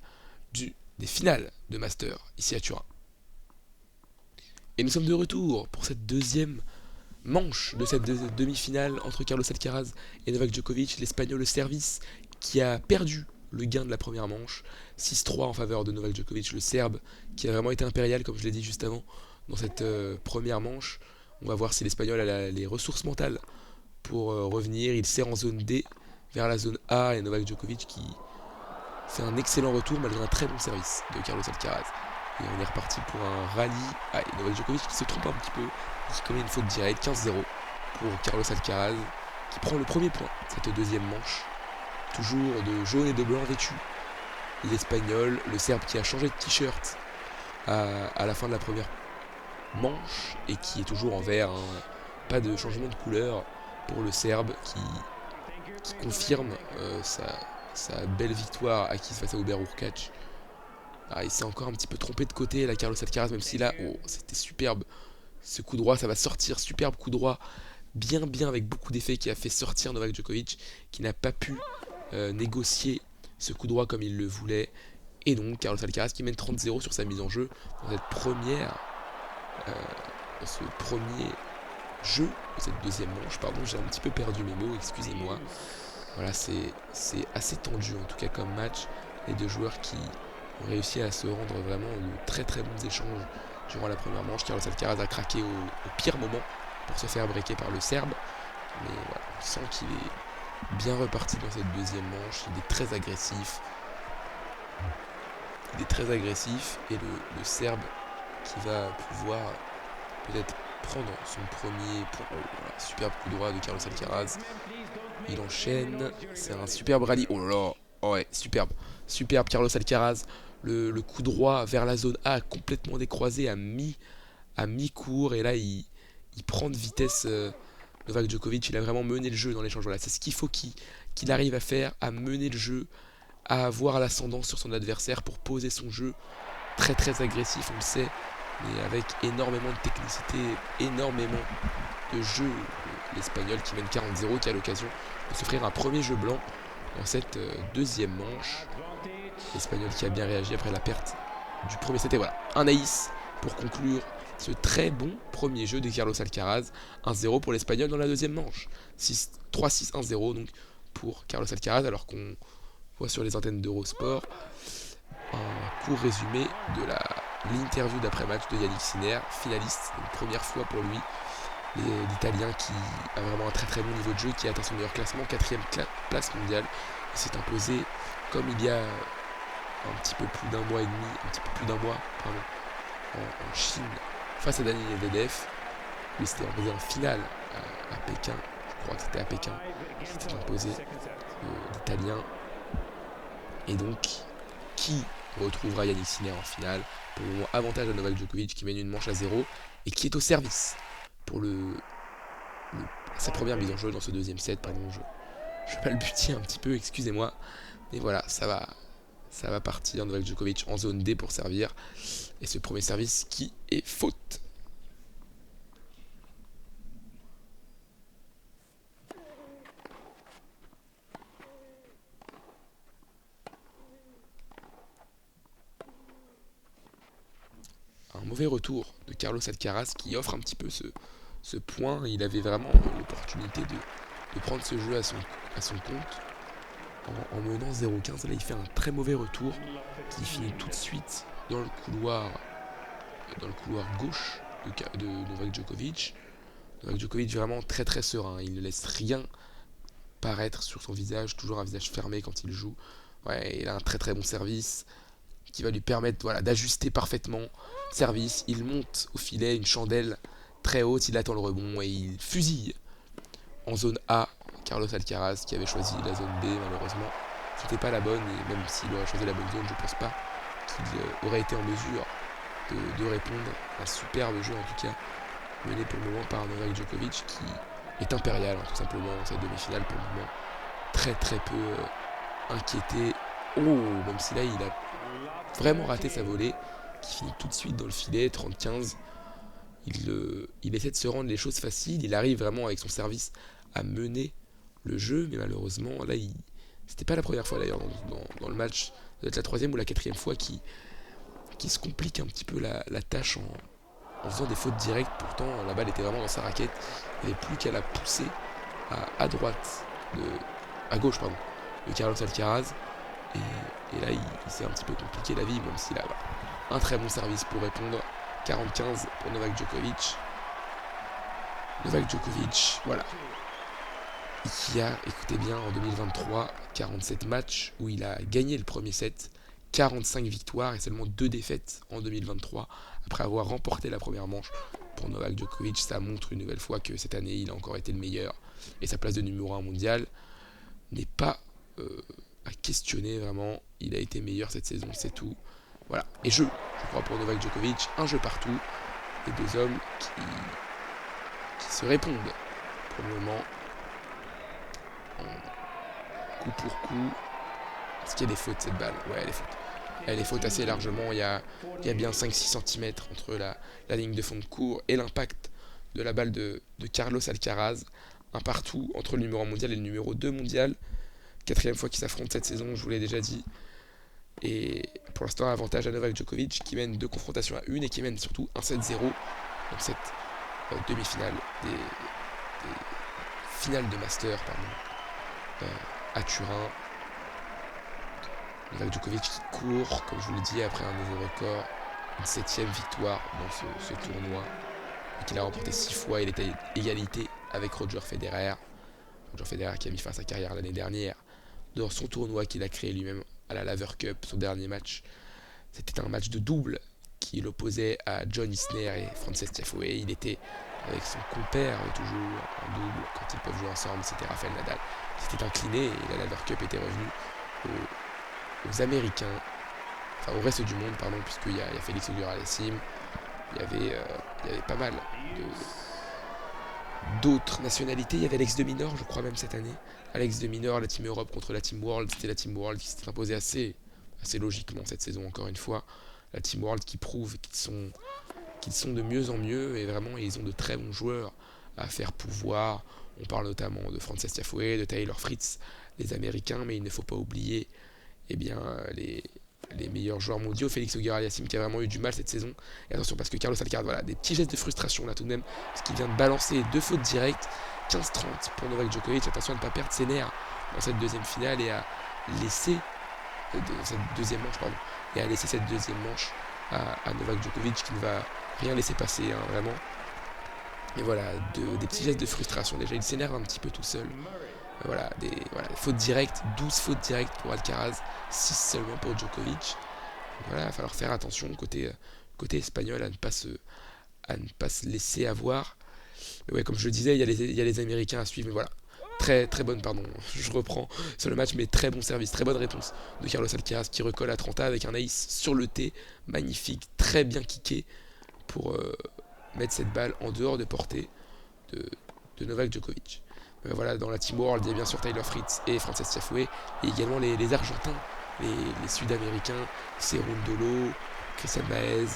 S1: des finales de Master ici à Turin. Et nous sommes de retour pour cette deuxième manche de cette demi-finale entre Carlos Alcaraz et Novak Djokovic. L'Espagnol, le service, qui a perdu le gain de la première manche, 6-3 en faveur de Novak Djokovic, le Serbe, qui a vraiment été impérial, comme je l'ai dit juste avant, dans cette première manche. On va voir si l'Espagnol a les ressources mentales pour revenir. Il sert en zone D vers la zone A, et Novak Djokovic qui fait un excellent retour malgré un très bon service de Carlos Alcaraz. Et on est reparti pour un rallye. Et Novak Djokovic qui se trompe un petit peu, qui commet une faute directe. 15-0 pour Carlos Alcaraz, qui prend le premier point cette deuxième manche. Toujours de jaune et de blanc vêtu, l'Espagnol, le Serbe qui a changé de t-shirt à la fin de la première manche, et qui est toujours en vert, hein. Pas de changement de couleur pour le Serbe, qui confirme sa belle victoire acquise face à Hubert Hurkacz. Il s'est encore un petit peu trompé de côté, la Carlos Alcaraz, même si là, c'était superbe. Ce coup droit, ça va sortir, superbe coup droit, bien avec beaucoup d'effets, qui a fait sortir Novak Djokovic, qui n'a pas pu négocier ce coup droit comme il le voulait. Et donc Carlos Alcaraz qui mène 30-0 sur sa mise en jeu dans ce premier jeu de cette deuxième manche. Pardon, j'ai un petit peu perdu mes mots, excusez-moi. Voilà, c'est assez tendu en tout cas comme match. Les deux joueurs qui ont réussi à se rendre vraiment de très bons échanges durant la première manche. Carlos Alcaraz a craqué au pire moment pour se faire breaker par le Serbe, mais voilà, on sent qu'il est bien reparti dans cette deuxième manche. Il est très agressif. Et le Serbe qui va pouvoir peut-être prendre son premier point. Voilà, superbe coup droit de Carlos Alcaraz. Il enchaîne. C'est un superbe rallye. Oh là là. Oh ouais, superbe Carlos Alcaraz. Le coup droit vers la zone A, complètement décroisé à mi-cours. Et là, il prend de vitesse Novak Djokovic. Il a vraiment mené le jeu dans l'échange. Voilà, c'est ce qu'il faut qu'il arrive à faire, à mener le jeu, à avoir l'ascendance sur son adversaire pour poser son jeu très agressif, on le sait, mais avec énormément de technicité, énormément de jeu. L'Espagnol qui mène 40-0, qui a l'occasion de s'offrir un premier jeu blanc dans cette deuxième manche. L'Espagnol qui a bien réagi après la perte du premier set. Et voilà, un ace pour conclure ce très bon premier jeu de Carlos Alcaraz. 1-0 pour l'Espagnol dans la deuxième manche. 3-6-1-0 donc pour Carlos Alcaraz, alors qu'on voit sur les antennes d'Eurosport un court résumé de l'interview d'après-match de Yannick Sinner, finaliste, une première fois pour lui, l'Italien qui a vraiment un très très bon niveau de jeu, qui a atteint son meilleur classement, 4ème place mondiale, et s'est imposé comme il y a un petit peu plus d'un mois et demi, en Chine, face à Daniil Medvedev. Lui s'était imposé en finale à Pékin, je crois que c'était à Pékin, qui s'était imposé l'Italien. Et donc, qui retrouvera Yannick Sinner en finale? Pour le moment, avantage à Novak Djokovic qui mène une manche à 0 et qui est au service pour sa première mise en jeu dans ce deuxième set. Pardon, je balbutie un petit peu, excusez-moi. Mais voilà, ça va partir. Novak Djokovic en zone D pour servir. Et ce premier service qui est faute. Un mauvais retour de Carlos Alcaraz qui offre un petit peu ce point. Il avait vraiment l'opportunité de prendre ce jeu à son compte en menant 0-15. Là, il fait un très mauvais retour qui finit tout de suite dans le couloir gauche de Novak Djokovic. Novak Djokovic vraiment très très serein. Il ne laisse rien paraître sur son visage, toujours un visage fermé quand il joue. Ouais, il a un très très bon service qui va lui permettre d'ajuster parfaitement. Service, il monte au filet, une chandelle très haute, il attend le rebond et il fusille en zone A Carlos Alcaraz qui avait choisi la zone B. Malheureusement, c'était pas la bonne, et même s'il aurait choisi la bonne zone, je pense pas qu'il aurait été en mesure de répondre. Un superbe jeu en tout cas, mené pour le moment par Novak Djokovic qui est impérial tout simplement dans cette demi-finale. Pour le moment très très peu inquiété. Même si là il a vraiment raté sa volée qui finit tout de suite dans le filet, 30-15. Il essaie de se rendre les choses faciles, il arrive vraiment avec son service à mener le jeu, mais malheureusement là c'était pas la première fois d'ailleurs dans le match, ça doit être la 3ème ou la 4ème fois qui se complique un petit peu la tâche en faisant des fautes directes. Pourtant la balle était vraiment dans sa raquette, il n'y avait plus qu'à la pousser à gauche de Carlos Alcaraz. Et là, il s'est un petit peu compliqué la vie, même s'il a un très bon service pour répondre. 40-15 pour Novak Djokovic. Novak Djokovic, voilà. Qui a, écoutez bien, en 2023, 47 matchs où il a gagné le premier set, 45 victoires et seulement 2 défaites en 2023, après avoir remporté la première manche. Pour Novak Djokovic, ça montre une nouvelle fois que cette année, il a encore été le meilleur. Et sa place de numéro 1 mondial n'est pas à questionner vraiment. Il a été meilleur cette saison, c'est tout. Voilà. Et je crois pour Novak Djokovic, un jeu partout. Les deux hommes qui se répondent pour le moment. Coup pour coup. Est-ce qu'il y a des fautes cette balle? Ouais, elle est faute. Elle est faute assez largement. Il y a bien 5-6 cm entre la ligne de fond de court et l'impact de la balle de Carlos Alcaraz. Un partout entre le numéro 1 mondial et le numéro 2 mondial. 4ème fois qu'ils s'affrontent cette saison, je vous l'ai déjà dit. Et pour l'instant, avantage à Novak Djokovic qui mène 2 confrontations à 1 et qui mène surtout 1-7-0 dans cette demi-finale des finales de Master à Turin. Novak Djokovic qui court, comme je vous l'ai dit, après un nouveau record, une 7ème victoire dans ce tournoi, et qu'il a remporté 6 fois. Il est à égalité avec Roger Federer. Roger Federer qui a mis fin à sa carrière l'année dernière dans son tournoi qu'il a créé lui-même à la Laver Cup, son dernier match. C'était un match de double qui l'opposait à John Isner et Frances Tiafoe. Il était avec son compère toujours en double quand ils peuvent jouer ensemble, c'était Rafael Nadal. C'était incliné et la Laver Cup était revenue aux Américains, enfin au reste du monde, pardon, puisqu'il y a Félix Auger-Aliassime, il y avait pas mal d'autres nationalités. Il y avait Alex de Minaur, je crois même cette année. Alex de Minaur, la Team Europe contre la Team World. C'était la Team World qui s'était imposée assez logiquement cette saison, encore une fois. La Team World qui prouve qu'ils sont de mieux en mieux, et vraiment ils ont de très bons joueurs à faire pouvoir. On parle notamment de Frances Tiafoe, de Taylor Fritz, les Américains, mais il ne faut pas oublier eh bien, les meilleurs joueurs mondiaux, Félix Auger-Aliassime qui a vraiment eu du mal cette saison. Et attention parce que Carlos Alcaraz, voilà, des petits gestes de frustration là tout de même, parce qu'il vient de balancer 2 fautes directes, 15-30 pour Novak Djokovic. Attention à ne pas perdre ses nerfs dans cette deuxième finale et à laisser cette deuxième manche, pardon, et à laisser cette deuxième manche à Novak Djokovic qui ne va rien laisser passer, hein, vraiment. Et voilà, des petits gestes de frustration. Déjà, il s'énerve un petit peu tout seul. Voilà, des fautes directes, 12 fautes directes pour Alcaraz, 6 seulement pour Djokovic. Donc voilà, il va falloir faire attention côté espagnol à ne pas se laisser avoir. Mais ouais, comme je le disais, il y a les Américains à suivre. Mais voilà, très bonne, pardon, je reprends sur le match, mais très bon service, très bonne réponse de Carlos Alcaraz qui recolle à 30 avec un ace sur le T, magnifique, très bien kické pour mettre cette balle en dehors de portée de Novak Djokovic. Voilà, dans la Team World, il y a bien sûr Taylor Fritz et Frances Tiafoe, et également les Argentins, les Sud-Américains, Cerundolo, Christian Baez,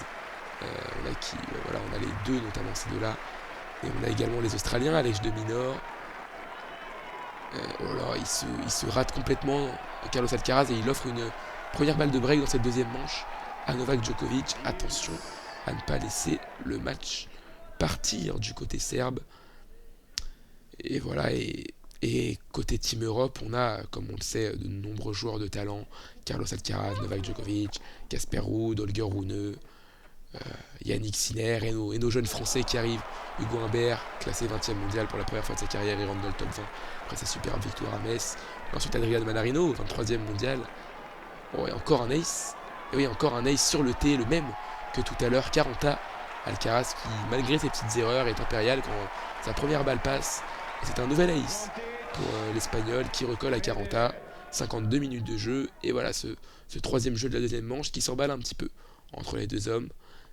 S1: on a les deux, notamment ces deux-là, et on a également les Australiens, Alex de Minaur. Il se rate complètement, Carlos Alcaraz, et il offre une première balle de break dans cette deuxième manche à Novak Djokovic. Attention à ne pas laisser le match partir du côté serbe. Et voilà, et côté Team Europe, on a, comme on le sait, de nombreux joueurs de talent. Carlos Alcaraz, Novak Djokovic, Casper Ruud, Holger Rune, Yannick Sinner et nos jeunes Français qui arrivent. Hugo Humbert, classé 20e mondial pour la première fois de sa carrière, il rentre dans le top 20 après sa superbe victoire à Metz. Ensuite Adrian Manarino, 23e mondial. Oh, et encore un ace. Et oui, encore un ace sur le T, le même que tout à l'heure. 40A, Alcaraz qui, malgré ses petites erreurs, est impérial quand sa première balle passe. Et c'est un nouvel ace pour l'Espagnol qui recolle à 40A. 52 minutes de jeu. Et voilà ce troisième jeu de la deuxième manche qui s'emballe un petit peu entre les deux hommes.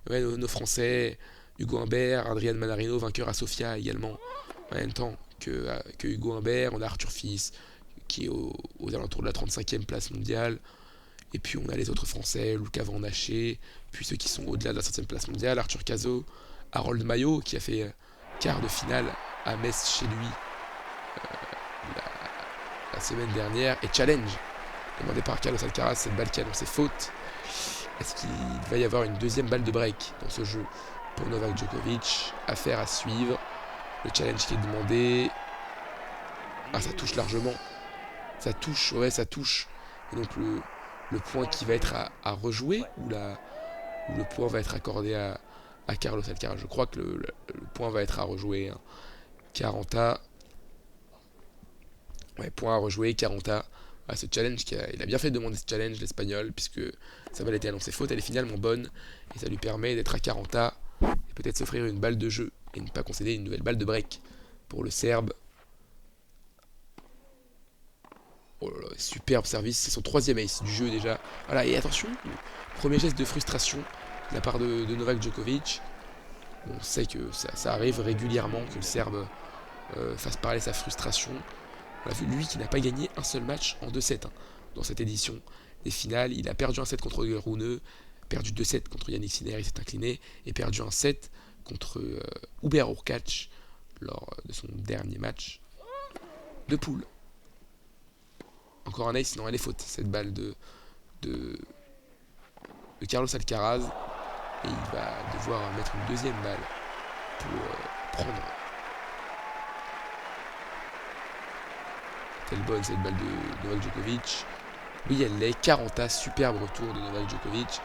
S1: Ouais, nos Français, Hugo Humbert, Adrian Manarino, vainqueur à Sofia également, en même temps que Hugo Humbert. On a Arthur Fils qui est aux alentours de la 35e place mondiale. Et puis on a les autres Français, Luca Van Haché, puis ceux qui sont au-delà de la 7e place mondiale, Arthur Cazot, Harold Maillot qui a fait quart de finale à Metz chez lui la semaine dernière. Et challenge demandé par Carlos Alcaraz, cette balle qui a annoncé faute. Est-ce qu'il va y avoir une deuxième balle de break dans ce jeu pour Novak Djokovic? Affaire à suivre. Le challenge qui est demandé. Ah, ça touche largement. Ça touche, ouais, ça touche. Et donc le point qui va être à rejouer ou le point va être accordé à Carlos Alcaraz. Je crois que le point va être à rejouer. Hein. 40A. Ouais, point à rejouer, 40A. Ah, ce challenge, il a bien fait de demander ce challenge, l'Espagnol, puisque sa balle a été annoncée faute, elle est finalement bonne, et ça lui permet d'être à 40A, et peut-être s'offrir une balle de jeu, et ne pas concéder une nouvelle balle de break pour le Serbe. Oh là là, superbe service, c'est son troisième ace du jeu déjà. Voilà, et attention, premier geste de frustration de la part de Novak Djokovic. On sait que ça arrive régulièrement que le Serbe fasse parler sa frustration. On a vu lui qui n'a pas gagné un seul match en 2-7 hein, dans cette édition des finales. Il a perdu un set contre Rune, perdu 2-7 contre Yannick Sinner, il s'est incliné, et perdu un set contre Hubert Hurkacz lors de son dernier match de poule. Encore un ace, non elle est faute, cette balle de Carlos Alcaraz. Et il va devoir mettre une deuxième balle pour prendre. Telle bonne cette balle de Novak Djokovic. Oui, elle l'est. 40A, superbe retour de Novak Djokovic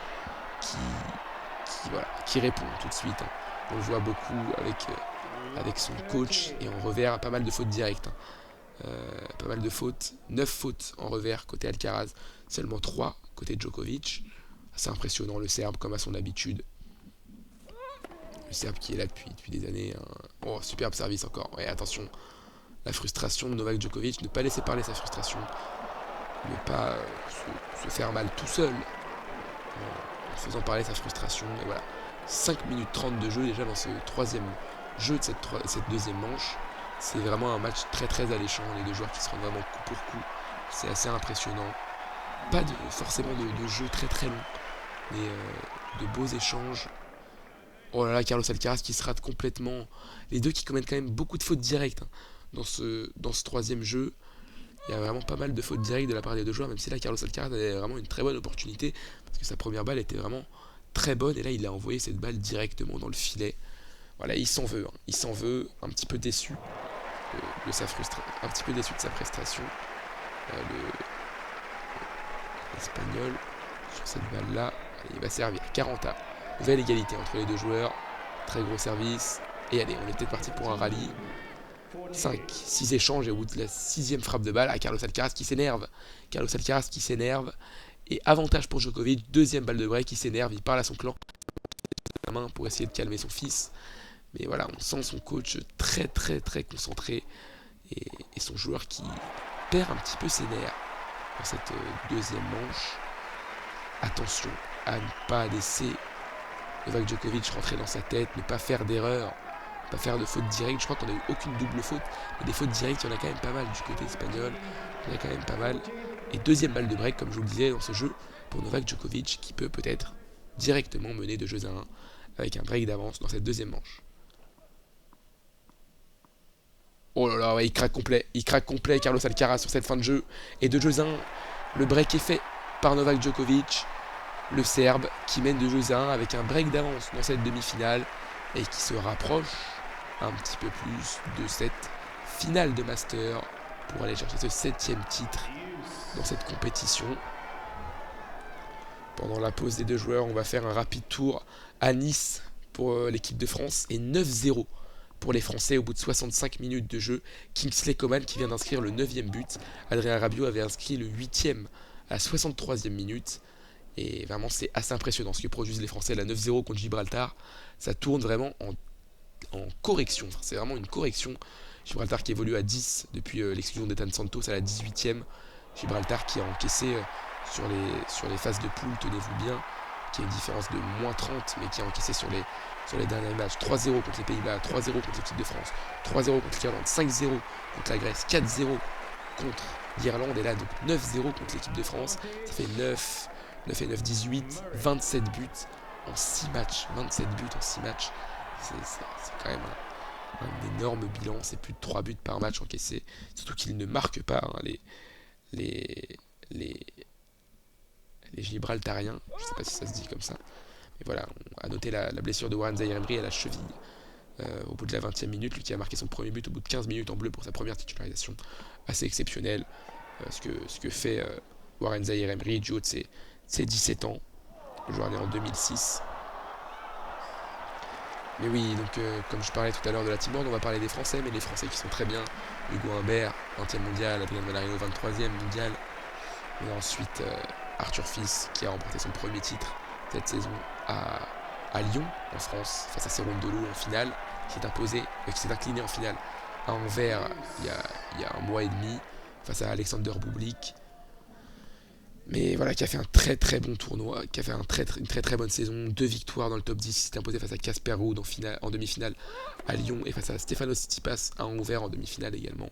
S1: qui répond tout de suite. Hein. On le voit beaucoup avec son coach et en revers, pas mal de fautes directes. Hein. Pas mal de fautes. 9 fautes en revers côté Alcaraz, seulement 3 côté Djokovic. C'est impressionnant le Serbe comme à son habitude. Le Serbe qui est là depuis des années. Hein. Oh, superbe service encore. Ouais, attention. La frustration de Novak Djokovic, ne pas laisser parler sa frustration, ne pas se faire mal tout seul en faisant parler sa frustration. Et voilà, 5 minutes 30 de jeu déjà dans ce troisième jeu de cette deuxième manche. C'est vraiment un match très alléchant, les deux joueurs qui se rendent vraiment coup pour coup. C'est assez impressionnant. Pas forcément de jeu très long, mais de beaux échanges. Oh là là, Carlos Alcaraz qui se rate complètement. Les deux qui commettent quand même beaucoup de fautes directes. Hein. dans ce troisième jeu. Il y a vraiment pas mal de fautes directes de la part des deux joueurs, même si là Carlos Alcaraz avait vraiment une très bonne opportunité, parce que sa première balle était vraiment très bonne, et là il a envoyé cette balle directement dans le filet. Voilà, il s'en veut, hein. Il s'en veut, un petit peu déçu de sa frustration, un petit peu déçu de sa prestation. L'Espagnol, sur cette balle-là, il va servir. 40A, nouvelle égalité entre les deux joueurs, très gros service, et allez, on est peut-être parti pour un rallye. 5, 6 échanges et au bout de la 6ème frappe de balle, à Carlos Alcaraz qui s'énerve. Carlos Alcaraz qui s'énerve. Et avantage pour Djokovic, deuxième balle de break, il s'énerve, il parle à son clan la main pour essayer de calmer son fils. Mais voilà, on sent son coach très très très concentré et son joueur qui perd un petit peu ses nerfs dans cette deuxième manche. Attention à ne pas laisser Novak Djokovic rentrer dans sa tête, ne pas faire d'erreur, pas faire de faute directe. Je crois qu'on n'a eu aucune double faute, mais des fautes directes, il y en a quand même pas mal du côté espagnol. Il y en a quand même pas mal. Et deuxième balle de break, comme je vous le disais, dans ce jeu, pour Novak Djokovic, qui peut peut-être directement mener 2 jeux à 1 avec un break d'avance dans cette deuxième manche. Oh là là, ouais, il craque complet Carlos Alcaraz sur cette fin de jeu. Et 2 jeux à 1, le break est fait par Novak Djokovic, le Serbe, qui mène 2 jeux à 1 avec un break d'avance dans cette demi-finale et qui se rapproche un petit peu plus de cette finale de Master pour aller chercher ce 7ème titre dans cette compétition. Pendant la pause des deux joueurs, on va faire un rapide tour à Nice pour l'équipe de France et 9-0 pour les Français au bout de 65 minutes de jeu. Kingsley Coman qui vient d'inscrire le 9ème but. Adrien Rabiot avait inscrit le 8ème à la 63e minute. Et vraiment c'est assez impressionnant ce que produisent les Français. La 9-0 contre Gibraltar, ça tourne vraiment en correction. Enfin, c'est vraiment une correction. Gibraltar qui évolue à 10 depuis l'exclusion d'Ethan Santos à la 18ème. Gibraltar qui a encaissé sur les phases de poule, tenez-vous bien, qui a une différence de moins 30, mais qui a encaissé sur les derniers matchs. 3-0 contre les Pays-Bas, 3-0 contre l'équipe de France, 3-0 contre l'Irlande, 5-0 contre la Grèce, 4-0 contre l'Irlande, et là donc 9-0 contre l'équipe de France. Ça fait 9 et 9, 18, 27 buts en 6 matchs. 27 buts en 6 matchs. C'est quand même un énorme bilan. C'est plus de 3 buts par match encaissés. Surtout qu'ils ne marquent pas, hein, les Gibraltariens. Je ne sais pas si ça se dit comme ça. Mais voilà, on a noté la blessure de Warren Zaïre-Emery à la cheville au bout de la 20e minute. Lui qui a marqué son premier but au bout de 15 minutes en bleu pour sa première titularisation. Assez exceptionnel ce que fait Warren Zaïre-Emery du haut de ses 17 ans. Le joueur né en 2006. Mais oui, donc comme je parlais tout à l'heure de la Team World, on va parler des Français, mais les Français qui sont très bien. Hugo Humbert, 20e mondial, Adrien Manarino, 23e mondial. On a ensuite Arthur Fils qui a remporté son premier titre cette saison à Lyon, en France, face à Cerundolo en finale, qui s'est incliné en finale à Anvers il y a un mois et demi, face à Alexander Bublik. Mais voilà, qui a fait un très très bon tournoi, qui a fait une très très bonne saison, 2 victoires dans le top 10, il s'est imposé face à Casper Ruud en demi-finale à Lyon et face à Stefanos Tsitsipas à Anvers en demi-finale également.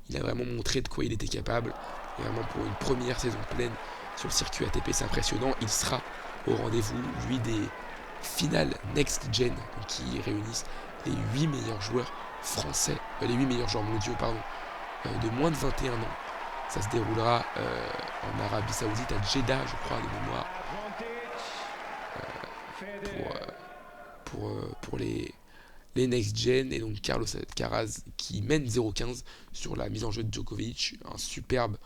S1: Il a vraiment montré de quoi il était capable, et vraiment pour une première saison pleine sur le circuit ATP, c'est impressionnant. Il sera au rendez-vous, lui, des finales Next Gen, qui réunissent les 8 meilleurs joueurs français, les 8 meilleurs joueurs mondiaux, de moins de 21 ans. Ça se déroulera en Arabie Saoudite, à Jeddah, je crois, de mémoire, pour les Next Gen. Et donc Carlos Alcaraz qui mène 0-15 sur la mise en jeu de Djokovic. Un superbe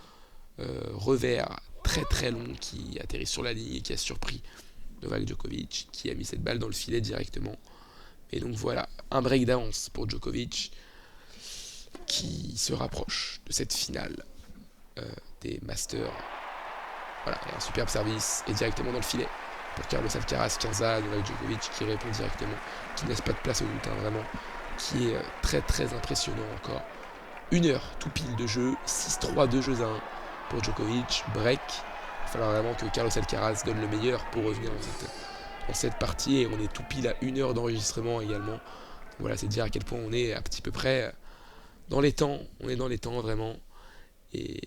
S1: revers très très long qui atterrit sur la ligne et qui a surpris Novak Djokovic, qui a mis cette balle dans le filet directement. Et donc voilà, un break d'avance pour Djokovic qui se rapproche de cette finale des Masters. Voilà, et un superbe service et directement dans le filet pour Carlos Alcaraz, 15A, Novak Djokovic qui répond directement, qui ne laisse pas de place au doute, hein, vraiment, qui est très très impressionnant encore. 1 heure tout pile de jeu, 6-3, 2-1 pour Djokovic, break. Il va falloir vraiment que Carlos Alcaraz donne le meilleur pour revenir dans cette partie, et on est tout pile à 1 heure d'enregistrement également. Voilà, c'est dire à quel point on est à petit peu près dans les temps, on est dans les temps vraiment. Et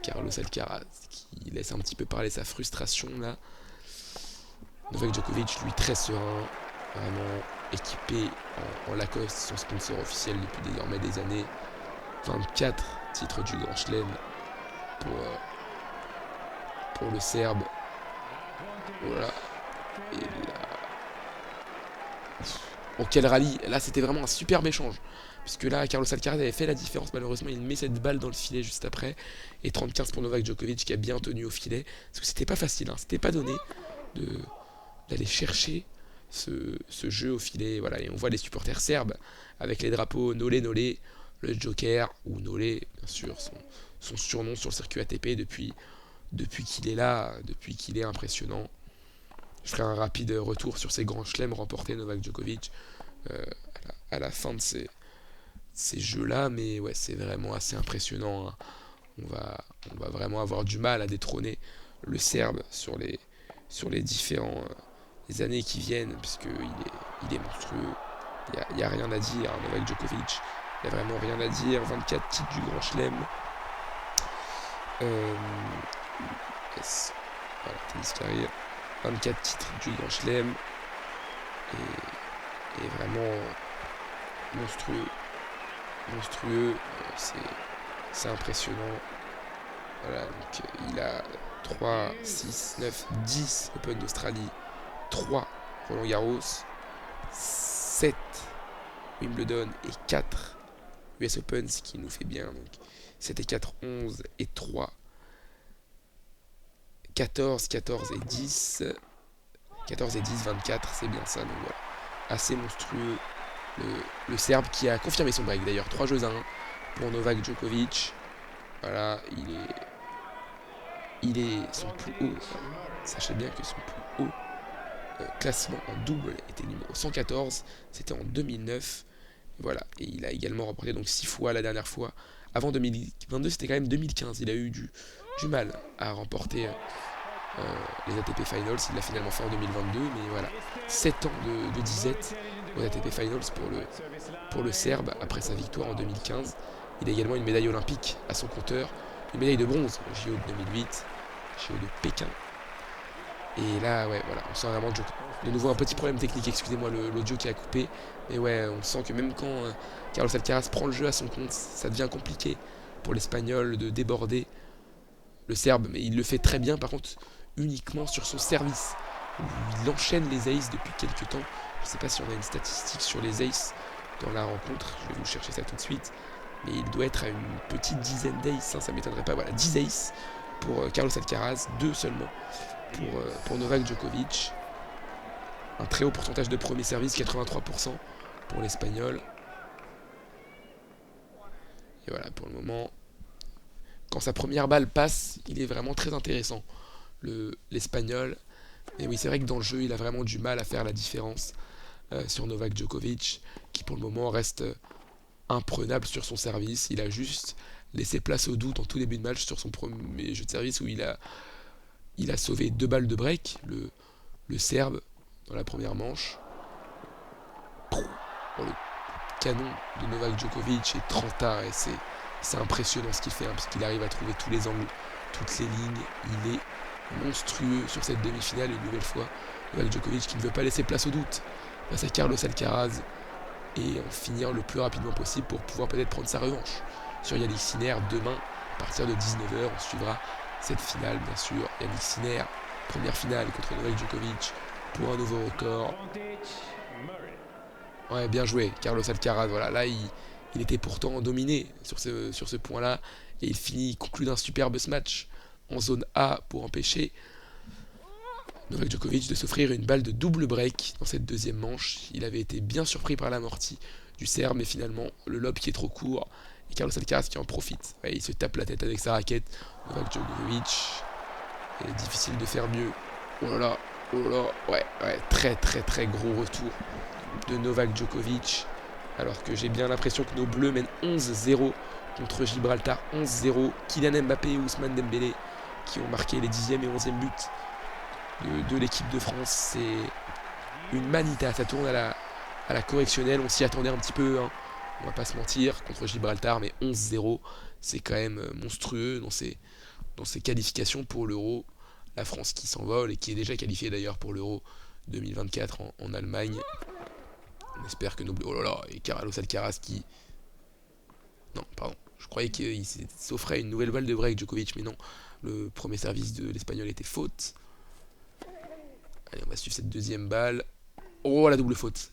S1: Carlos Alcaraz qui laisse un petit peu parler sa frustration là. Novak Djokovic, lui, très serein, vraiment équipé en Lacoste, son sponsor officiel depuis désormais des années. 24 titres du Grand Chelem pour le Serbe. Voilà. Et là... Oh, quel rallye. Là, c'était vraiment un superbe échange. Puisque là, Carlos Alcaraz avait fait la différence. Malheureusement, il met cette balle dans le filet juste après. Et 30-15 pour Novak Djokovic qui a bien tenu au filet. Parce que c'était pas facile, hein. C'était pas donné d'aller chercher ce jeu au filet. Voilà. Et on voit les supporters serbes avec les drapeaux Nolé Nolé, le Joker, ou Nolé, bien sûr, son surnom sur le circuit ATP depuis qu'il est là, depuis qu'il est impressionnant. Je ferai un rapide retour sur ces grands chelems remportés Novak Djokovic à la fin de ces jeux-là, mais ouais, c'est vraiment assez impressionnant, hein. On va vraiment avoir du mal à détrôner le Serbe sur les différents les années qui viennent, puisqu'il est monstrueux. Il n'y a rien à dire, hein, Novak Djokovic. Il n'y a vraiment rien à dire. 24 titres du Grand Chelem. Yes. Voilà, tennis carrière. 24 titres du Grand Chelem. Et vraiment monstrueux. Monstrueux. C'est impressionnant. Voilà, donc il a 3, 6, 9, 10 Open d'Australie. 3 Roland Garros. 7 Wimbledon et 4 US Open, ce qui nous fait bien. Donc 7 et 4, 11 et 3. 14 et 10. 14 et 10, 24, c'est bien ça. Donc voilà, assez monstrueux. Le Serbe qui a confirmé son break d'ailleurs. 3 jeux à 1 pour Novak Djokovic. Voilà, il est son plus haut. Sachez bien que son plus haut classement en double était numéro 114. C'était en 2009. Voilà, et il a également remporté donc 6 fois la dernière fois. Avant 2022, c'était quand même 2015. Il a eu du mal à remporter les ATP Finals. Il l'a finalement fait en 2022, mais voilà, 7 ans de disette aux ATP Finals pour le Serbe après sa victoire en 2015. Il a également une médaille olympique à son compteur, une médaille de bronze au JO de 2008, JO de Pékin. Et là, ouais, voilà, on sent vraiment de nouveau un petit problème technique, excusez-moi l'audio qui a coupé. Mais ouais, on sent que même quand Carlos Alcaraz prend le jeu à son compte, ça devient compliqué pour l'Espagnol de déborder le Serbe. Mais il le fait très bien, par contre, uniquement sur son service. Il enchaîne les aces depuis quelques temps. Je ne sais pas si on a une statistique sur les aces dans la rencontre, je vais vous chercher ça tout de suite. Mais il doit être à une petite dizaine d'aces, hein, ça ne m'étonnerait pas. Voilà, 10 aces pour Carlos Alcaraz, 2 seulement pour Novak Djokovic. Un très haut pourcentage de premier service, 83% pour l'Espagnol. Et voilà, pour le moment, quand sa première balle passe, il est vraiment très intéressant, l'Espagnol. Et oui, c'est vrai que dans le jeu, il a vraiment du mal à faire la différence sur Novak Djokovic, qui pour le moment reste imprenable sur son service. Il a juste laissé place au doute en tout début de match sur son premier jeu de service où il a sauvé 2 balles de break, le Serbe, dans la première manche. Oh, le canon de Novak Djokovic est 30 ans et c'est impressionnant ce qu'il fait, hein, parce qu'il arrive à trouver tous les angles, toutes les lignes. Il est monstrueux sur cette demi-finale une nouvelle fois. Novak Djokovic qui ne veut pas laisser place au doute face à Carlos Alcaraz et en finir le plus rapidement possible pour pouvoir peut-être prendre sa revanche sur Yannick Sinner demain à partir de 19h. On suivra cette finale bien sûr. Yannick Sinner, première finale contre Novak Djokovic pour un nouveau record. Ouais, bien joué, Carlos Alcaraz. Voilà, là il était pourtant dominé sur ce point-là et il conclut d'un superbe match en zone A pour empêcher Novak Djokovic de s'offrir une balle de double break dans cette deuxième manche. Il avait été bien surpris par l'amorti du Serbe, mais finalement le lob qui est trop court et Carlos Alcaraz qui en profite. Ouais, il se tape la tête avec sa raquette. Novak Djokovic, il est difficile de faire mieux. Oh là là, ouais, très très très gros retour de Novak Djokovic, alors que j'ai bien l'impression que nos Bleus mènent 11-0 contre Gibraltar, 11-0. Kylian Mbappé et Ousmane Dembélé qui ont marqué les 10e et 11e buts de l'équipe de France. C'est une manita, ça tourne à la correctionnelle, on s'y attendait un petit peu, hein. On va pas se mentir, contre Gibraltar, mais 11-0, c'est quand même monstrueux dans ses qualifications pour l'Euro. La France qui s'envole et qui est déjà qualifiée d'ailleurs pour l'Euro 2024 en Allemagne. espère que Noblo... Oh là là, et Carlos Alcaraz qui... Non, pardon. Je croyais qu'il s'offrait une nouvelle balle de break, Djokovic, mais non. Le premier service de l'Espagnol était faute. Allez, on va suivre cette deuxième balle. Oh, la double faute.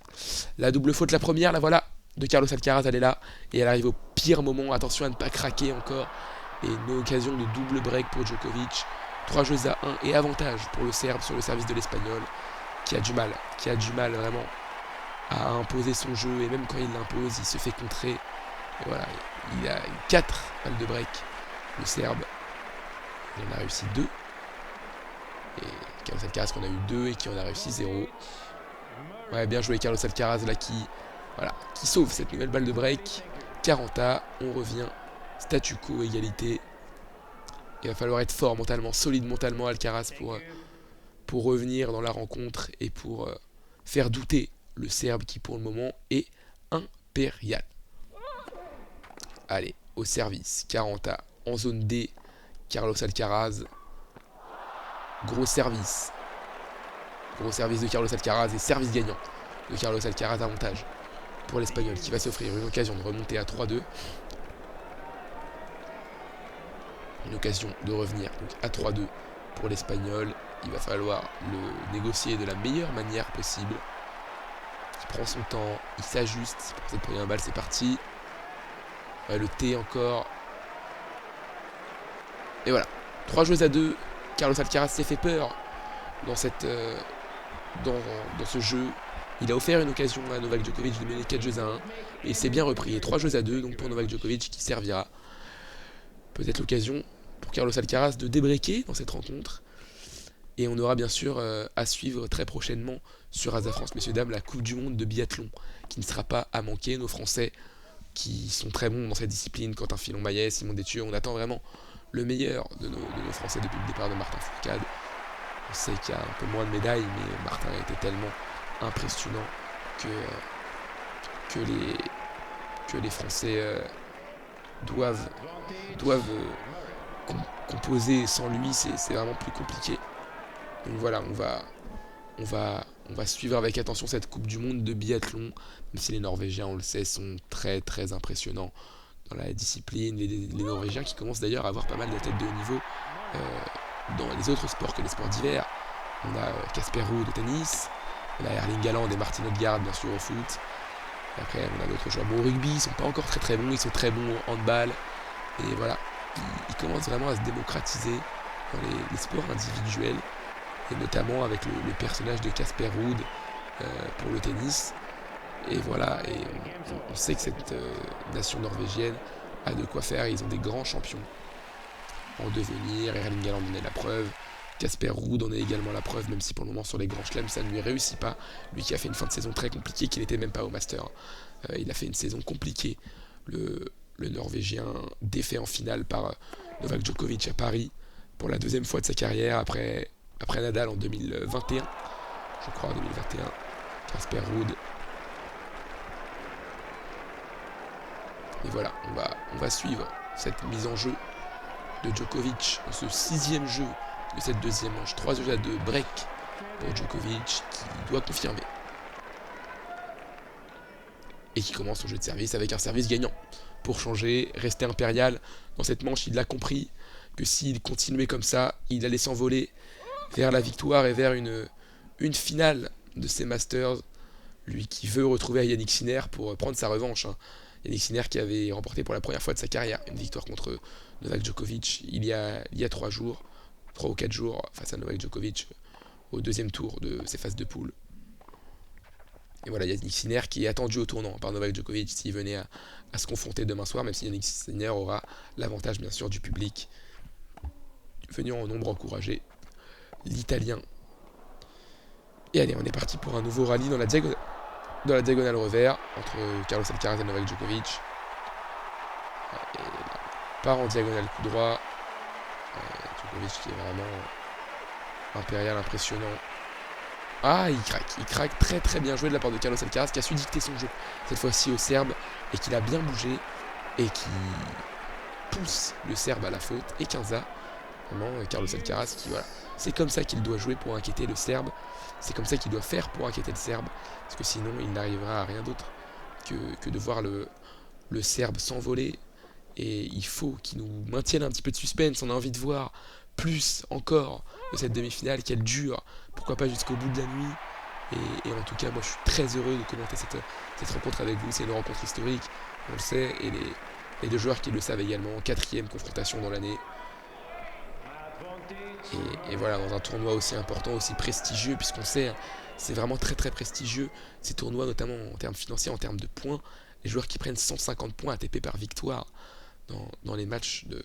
S1: La double faute, la première, la voilà, de Carlos Alcaraz, elle est là. Et elle arrive au pire moment. Attention à ne pas craquer encore. Et une occasion de double break pour Djokovic. 3 jeux à 1 et avantage pour le Serbe sur le service de l'Espagnol. Qui a du mal vraiment à imposer son jeu. Et même quand il l'impose, il se fait contrer. Et voilà, il a eu 4 balles de break, le Serbe. Il en a réussi 2. Et Carlos Alcaraz qui en a eu 2 et qui en a réussi 0. Ouais, bien joué Carlos Alcaraz là qui sauve cette nouvelle balle de break. 40A, on revient. Statu quo, égalité. Il va falloir être fort mentalement, solide mentalement Alcaraz pour revenir dans la rencontre et pour faire douter le Serbe qui pour le moment est impérial. Allez, au service, 40A en zone D, Carlos Alcaraz. Gros service de Carlos Alcaraz et service gagnant de Carlos Alcaraz, avantage pour l'Espagnol qui va s'offrir une occasion de remonter à 3-2. Une occasion de revenir donc à 3-2 pour l'Espagnol. Il va falloir le négocier de la meilleure manière possible. Il prend son temps, il s'ajuste. Pour cette première balle, c'est parti. Ouais, le T encore. Et voilà, 3 jeux à 2. Carlos Alcaraz s'est fait peur dans ce jeu. Il a offert une occasion à Novak Djokovic de mener 4 jeux à 1. Et c'est bien repris. Et 3 jeux à 2 donc pour Novak Djokovic qui servira. Peut-être l'occasion pour Carlos Alcaraz de débreaker dans cette rencontre. Et on aura bien sûr à suivre très prochainement sur Asa France, messieurs dames, la Coupe du Monde de biathlon qui ne sera pas à manquer. Nos Français qui sont très bons dans cette discipline, Quentin Fillon-Maillet, Simon Détieux, on attend vraiment le meilleur de nos Français depuis le départ de Martin Fourcade. On sait qu'il y a un peu moins de médailles, mais Martin a été tellement impressionnant que les Français doivent composer sans lui, c'est vraiment plus compliqué. Donc voilà, on va suivre avec attention cette Coupe du Monde de biathlon, même si les Norvégiens, on le sait, sont très très impressionnants dans la discipline. Les Norvégiens qui commencent d'ailleurs à avoir pas mal d'athlètes de haut niveau dans les autres sports que les sports d'hiver. On a Casper Ruud au tennis, on a Erling Haaland et Martin Odegaard bien sûr au foot. Et après on a d'autres joueurs au rugby, ils sont pas encore très très bons, ils sont très bons au handball. Et voilà, ils commencent vraiment à se démocratiser dans les sports individuels. Et notamment avec le personnage de Casper Ruud pour le tennis. Et voilà, et on sait que cette nation norvégienne a de quoi faire. Ils ont des grands champions en devenir. Erling Haaland en est la preuve. Casper Ruud en est également la preuve, même si pour le moment sur les grands chelems ça ne lui réussit pas. Lui qui a fait une fin de saison très compliquée, qui n'était même pas au Master. Il a fait une saison compliquée. Le Norvégien défait en finale par Novak Djokovic à Paris pour la 2e fois de sa carrière après Nadal en 2021. Je crois en 2021. Casper Ruud. Et voilà, on va suivre cette mise en jeu de Djokovic dans ce 6e jeu de cette 2e manche. 3 jeux à 2 break pour Djokovic qui doit confirmer. Et qui commence son jeu de service avec un service gagnant. Pour changer, rester impérial dans cette manche, il l'a compris que s'il continuait comme ça, il allait s'envoler vers la victoire et vers une finale de ces Masters. Lui qui veut retrouver Yannick Sinner pour prendre sa revanche. Yannick Sinner qui avait remporté pour la première fois de sa carrière une victoire contre Novak Djokovic il y a 3 jours, 3 ou 4 jours, face à Novak Djokovic au 2e tour de ses phases de poule. Et voilà, Yannick Sinner qui est attendu au tournant par Novak Djokovic s'il venait à se confronter demain soir, même si Yannick Sinner aura l'avantage bien sûr du public venu en nombre encouragé l'Italien. Et allez, on est parti pour un nouveau rallye dans la diagonale revers entre Carlos Alcaraz et Novak Djokovic. Et là, part en diagonale coup droit. Djokovic qui est vraiment impérial, impressionnant. Ah, il craque, très très bien joué de la part de Carlos Alcaraz qui a su dicter son jeu cette fois-ci au Serbe et qui l'a bien bougé et qui pousse le Serbe à la faute. Et 15A Vraiment, Carlos Alcaraz qui, voilà, c'est comme ça qu'il doit jouer pour inquiéter le Serbe. C'est comme ça qu'il doit faire pour inquiéter le Serbe. Parce que sinon, il n'arrivera à rien d'autre que de voir le Serbe s'envoler. Et il faut qu'il nous maintienne un petit peu de suspense. On a envie de voir plus encore de cette demi-finale, qu'elle dure, pourquoi pas jusqu'au bout de la nuit. Et en tout cas, moi je suis très heureux de commenter cette rencontre avec vous. C'est une rencontre historique, on le sait, et les deux joueurs qui le savent également. 4e confrontation dans l'année. Et voilà, dans un tournoi aussi important, aussi prestigieux, puisqu'on sait, c'est vraiment très très prestigieux, ces tournois, notamment en termes financiers, en termes de points. Les joueurs qui prennent 150 points ATP par victoire dans les matchs de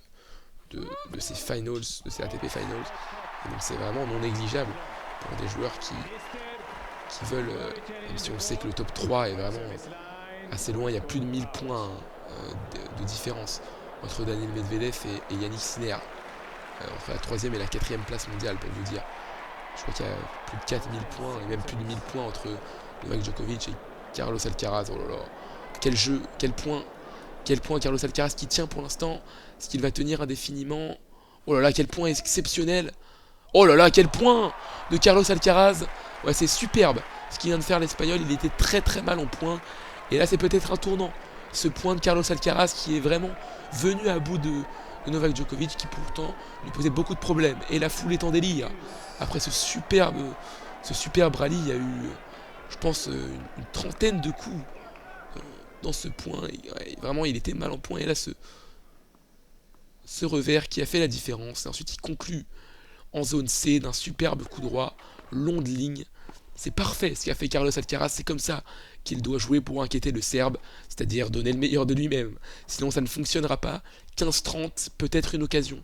S1: ces finals, de ces ATP finals. Et donc c'est vraiment non négligeable pour des joueurs qui veulent, même si on sait que le top 3 est vraiment assez loin, il y a plus de 1000 points de différence entre Daniil Medvedev et Yannick Sinner, entre la 3e et la 4e place mondiale, pour vous dire. Je crois qu'il y a plus de 4000 points et même plus de 1000 points entre Novak Djokovic et Carlos Alcaraz. Oh là là, quel jeu, quel point Carlos Alcaraz qui tient pour l'instant. Est-ce qu'il va tenir indéfiniment? Oh là là, quel point exceptionnel. Oh là là, quel point de Carlos Alcaraz. Ouais, c'est superbe ce qu'il vient de faire l'Espagnol. Il était très très mal en point. Et là, c'est peut-être un tournant. Ce point de Carlos Alcaraz qui est vraiment venu à bout de Novak Djokovic, qui pourtant lui posait beaucoup de problèmes. Et la foule est en délire. Après ce superbe rallye, il y a eu, je pense, une trentaine de coups dans ce point. Et vraiment, il était mal en point. Et là, ce revers qui a fait la différence. Et ensuite, il conclut en zone C d'un superbe coup droit, long de ligne. C'est parfait ce qu'a fait Carlos Alcaraz. C'est comme ça qu'il doit jouer pour inquiéter le Serbe, c'est-à-dire donner le meilleur de lui-même. Sinon, ça ne fonctionnera pas. 15-30, peut-être une occasion.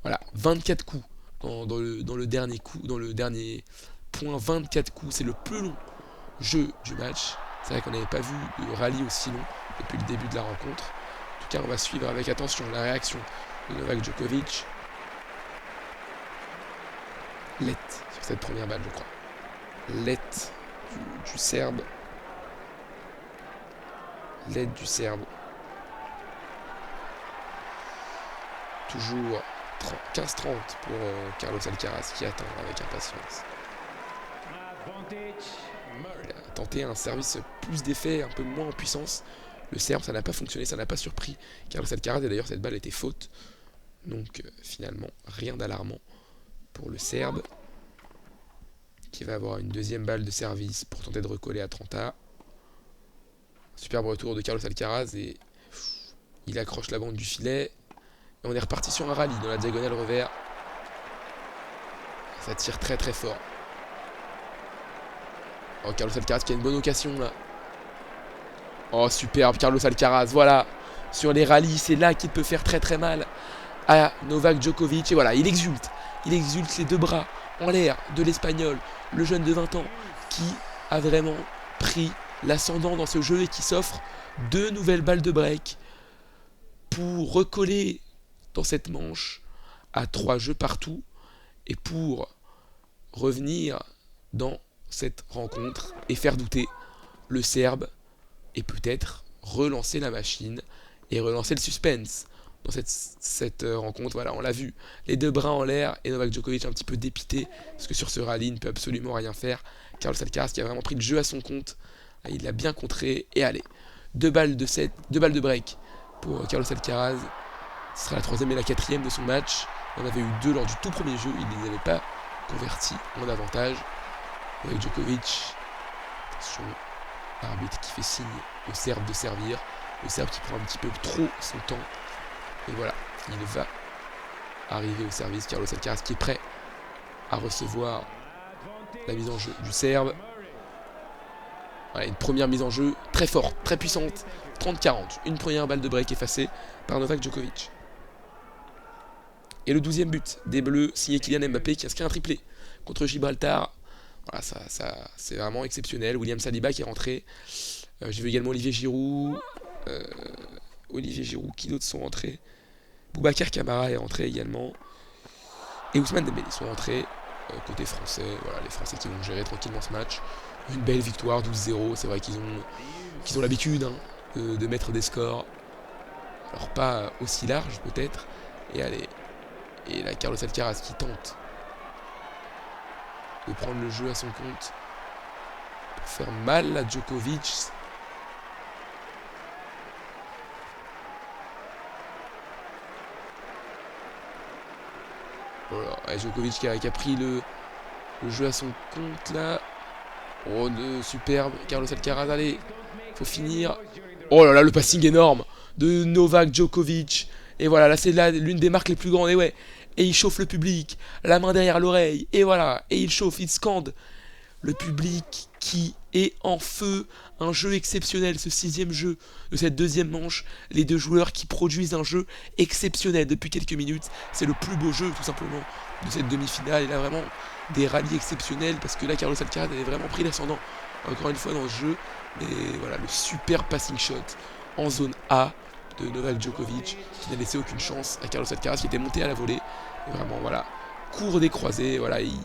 S1: Voilà, 24 coups dans le dernier coup, dans le dernier point. 24 coups, c'est le plus long jeu du match. C'est vrai qu'on n'avait pas vu de rallye aussi long depuis le début de la rencontre. En tout cas, on va suivre avec attention la réaction de Novak Djokovic. Let sur cette première balle, je crois. Let du Serbe. Let du Serbe. Toujours 15-30 pour Carlos Alcaraz qui attend avec impatience. Il a tenté un service plus d'effet, un peu moins en puissance. Le Serbe, ça n'a pas fonctionné, ça n'a pas surpris Carlos Alcaraz. Et d'ailleurs, cette balle était faute. Donc finalement, rien d'alarmant pour le Serbe, qui va avoir une deuxième balle de service pour tenter de recoller à 30A. Superbe retour de Carlos Alcaraz et il accroche la bande du filet. Et on est reparti sur un rallye dans la diagonale revers. Ça tire très très fort. Oh, Carlos Alcaraz qui a une bonne occasion là. Oh, superbe Carlos Alcaraz, voilà. Sur les rallyes, c'est là qu'il peut faire très très mal à Novak Djokovic. Et voilà, il exulte les deux bras en l'air de l'Espagnol, le jeune de 20 ans qui a vraiment pris l'ascendant dans ce jeu et qui s'offre 2 nouvelles balles de break pour recoller dans cette manche à 3 jeux partout et pour revenir dans cette rencontre et faire douter le Serbe et peut-être relancer la machine et relancer le suspense dans cette rencontre. Voilà, on l'a vu, les deux bras en l'air et Novak Djokovic un petit peu dépité parce que sur ce rallye il ne peut absolument rien faire. Carlos Alcaraz qui a vraiment pris le jeu à son compte, il l'a bien contré et allez, 2 balles de break pour Carlos Alcaraz. Ce sera la 3e et la 4e de son match. Il en avait eu 2 lors du tout premier jeu, il ne les avait pas convertis en avantage. Avec Djokovic, attention, l'arbitre qui fait signe au Serbe de servir, le Serbe qui prend un petit peu trop son temps. Et voilà, il va arriver au service. Carlos Alcaraz qui est prêt à recevoir la mise en jeu du Serbe. Voilà, une première mise en jeu très forte, très puissante, 30-40. Une première balle de break effacée par Novak Djokovic. Et le 12e but des Bleus, signé Kylian Mbappé, qui inscrit un triplé contre Gibraltar. Voilà, ça c'est vraiment exceptionnel. William Saliba qui est rentré. J'ai vu également Olivier Giroud. Qui d'autres sont rentrés? Boubacar Kamara est rentré également. Et Ousmane Dembélé sont rentrés. Côté français, voilà, les Français qui vont gérer tranquillement ce match. Une belle victoire, 12-0. C'est vrai qu'ils ont l'habitude de mettre des scores. Alors pas aussi large peut-être. Et allez. Et là, Carlos Alcaraz qui tente de prendre le jeu à son compte pour faire mal à Djokovic. Voilà, et Djokovic qui a pris le jeu à son compte là. Oh, superbe. Carlos Alcaraz, allez, faut finir. Oh là là, le passing énorme de Novak Djokovic. Et voilà, là c'est l'une des marques les plus grandes. Et ouais, et il chauffe le public, la main derrière l'oreille. Et voilà, et il chauffe, il scande. Le public qui est en feu. Un jeu exceptionnel, ce 6e jeu de cette 2e manche. Les deux joueurs qui produisent un jeu exceptionnel depuis quelques minutes. C'est le plus beau jeu tout simplement de cette demi-finale. Il a vraiment des rallyes exceptionnels parce que là Carlos Alcaraz avait vraiment pris l'ascendant encore une fois dans ce jeu. Mais voilà, le super passing shot en zone A de Novak Djokovic qui n'a laissé aucune chance à Carlos Alcaraz qui était monté à la volée. Et vraiment voilà, court des croisés, voilà, il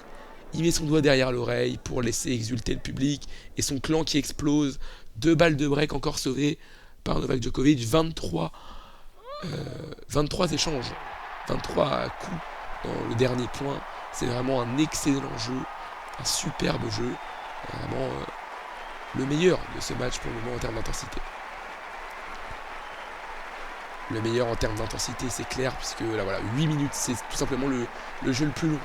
S1: met son doigt derrière l'oreille pour laisser exulter le public et son clan qui explose. 2 balles de break encore sauvées par Novak Djokovic. 23 échanges, 23 coups dans le dernier point. C'est vraiment un excellent jeu, un superbe jeu. Vraiment le meilleur de ce match pour le moment en termes d'intensité. Le meilleur en termes d'intensité, c'est clair, puisque là voilà, 8 minutes, c'est tout simplement le jeu le plus long.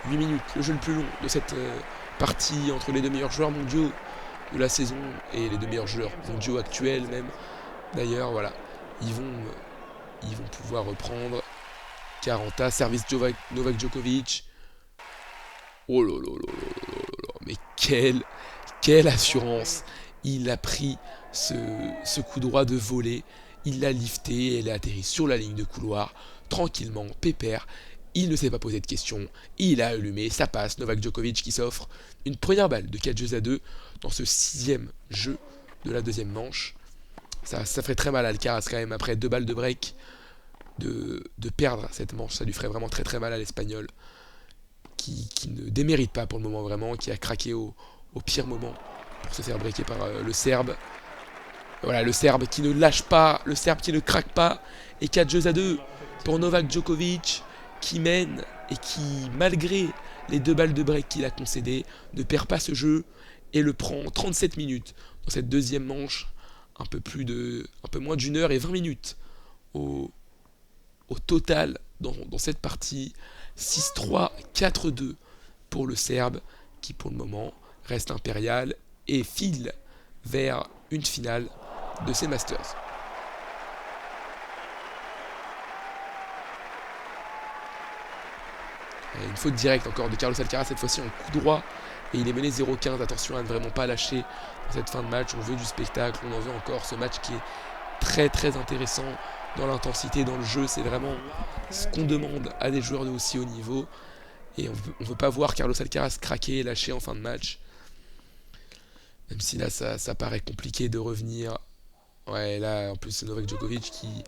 S1: 8 minutes, le jeu le plus long de cette partie entre les deux meilleurs joueurs mondiaux de la saison et les deux meilleurs joueurs mondiaux actuels même. D'ailleurs, voilà, ils vont pouvoir reprendre. 40 service Novak Djokovic. Oh là là là là là là, mais quelle assurance. Il a pris ce coup droit de volée, il l'a lifté et elle a atterri sur la ligne de couloir, tranquillement, pépère. Il ne s'est pas posé de questions, il a allumé, ça passe. Novak Djokovic qui s'offre une première balle de 4-2 dans ce 6e jeu de la 2e manche. Ça ferait très mal à Alcaraz quand même, après 2 balles de break, de perdre cette manche. Ça lui ferait vraiment très très mal à l'Espagnol, qui ne démérite pas pour le moment vraiment, qui a craqué au pire moment pour se faire breaker par le Serbe. Voilà, le Serbe qui ne lâche pas, le Serbe qui ne craque pas. Et 4-2 pour Novak Djokovic, qui mène et qui, malgré les 2 balles de break qu'il a concédées, ne perd pas ce jeu et le prend 37 minutes dans cette 2e manche, un peu moins d'une heure et 20 minutes au total dans cette partie. 6-3, 4-2 pour le Serbe, qui pour le moment reste impérial et file vers une finale de ces Masters. Et une faute directe encore de Carlos Alcaraz, cette fois-ci en coup droit, et il est mené 0-15. Attention à ne vraiment pas lâcher dans cette fin de match. On veut du spectacle, on en veut encore. Ce match qui est très très intéressant dans l'intensité, dans le jeu, c'est vraiment ce qu'on demande à des joueurs de aussi haut niveau. Et on ne veut pas voir Carlos Alcaraz craquer et lâcher en fin de match. Même si là ça paraît compliqué de revenir. Ouais, là en plus c'est Novak Djokovic qui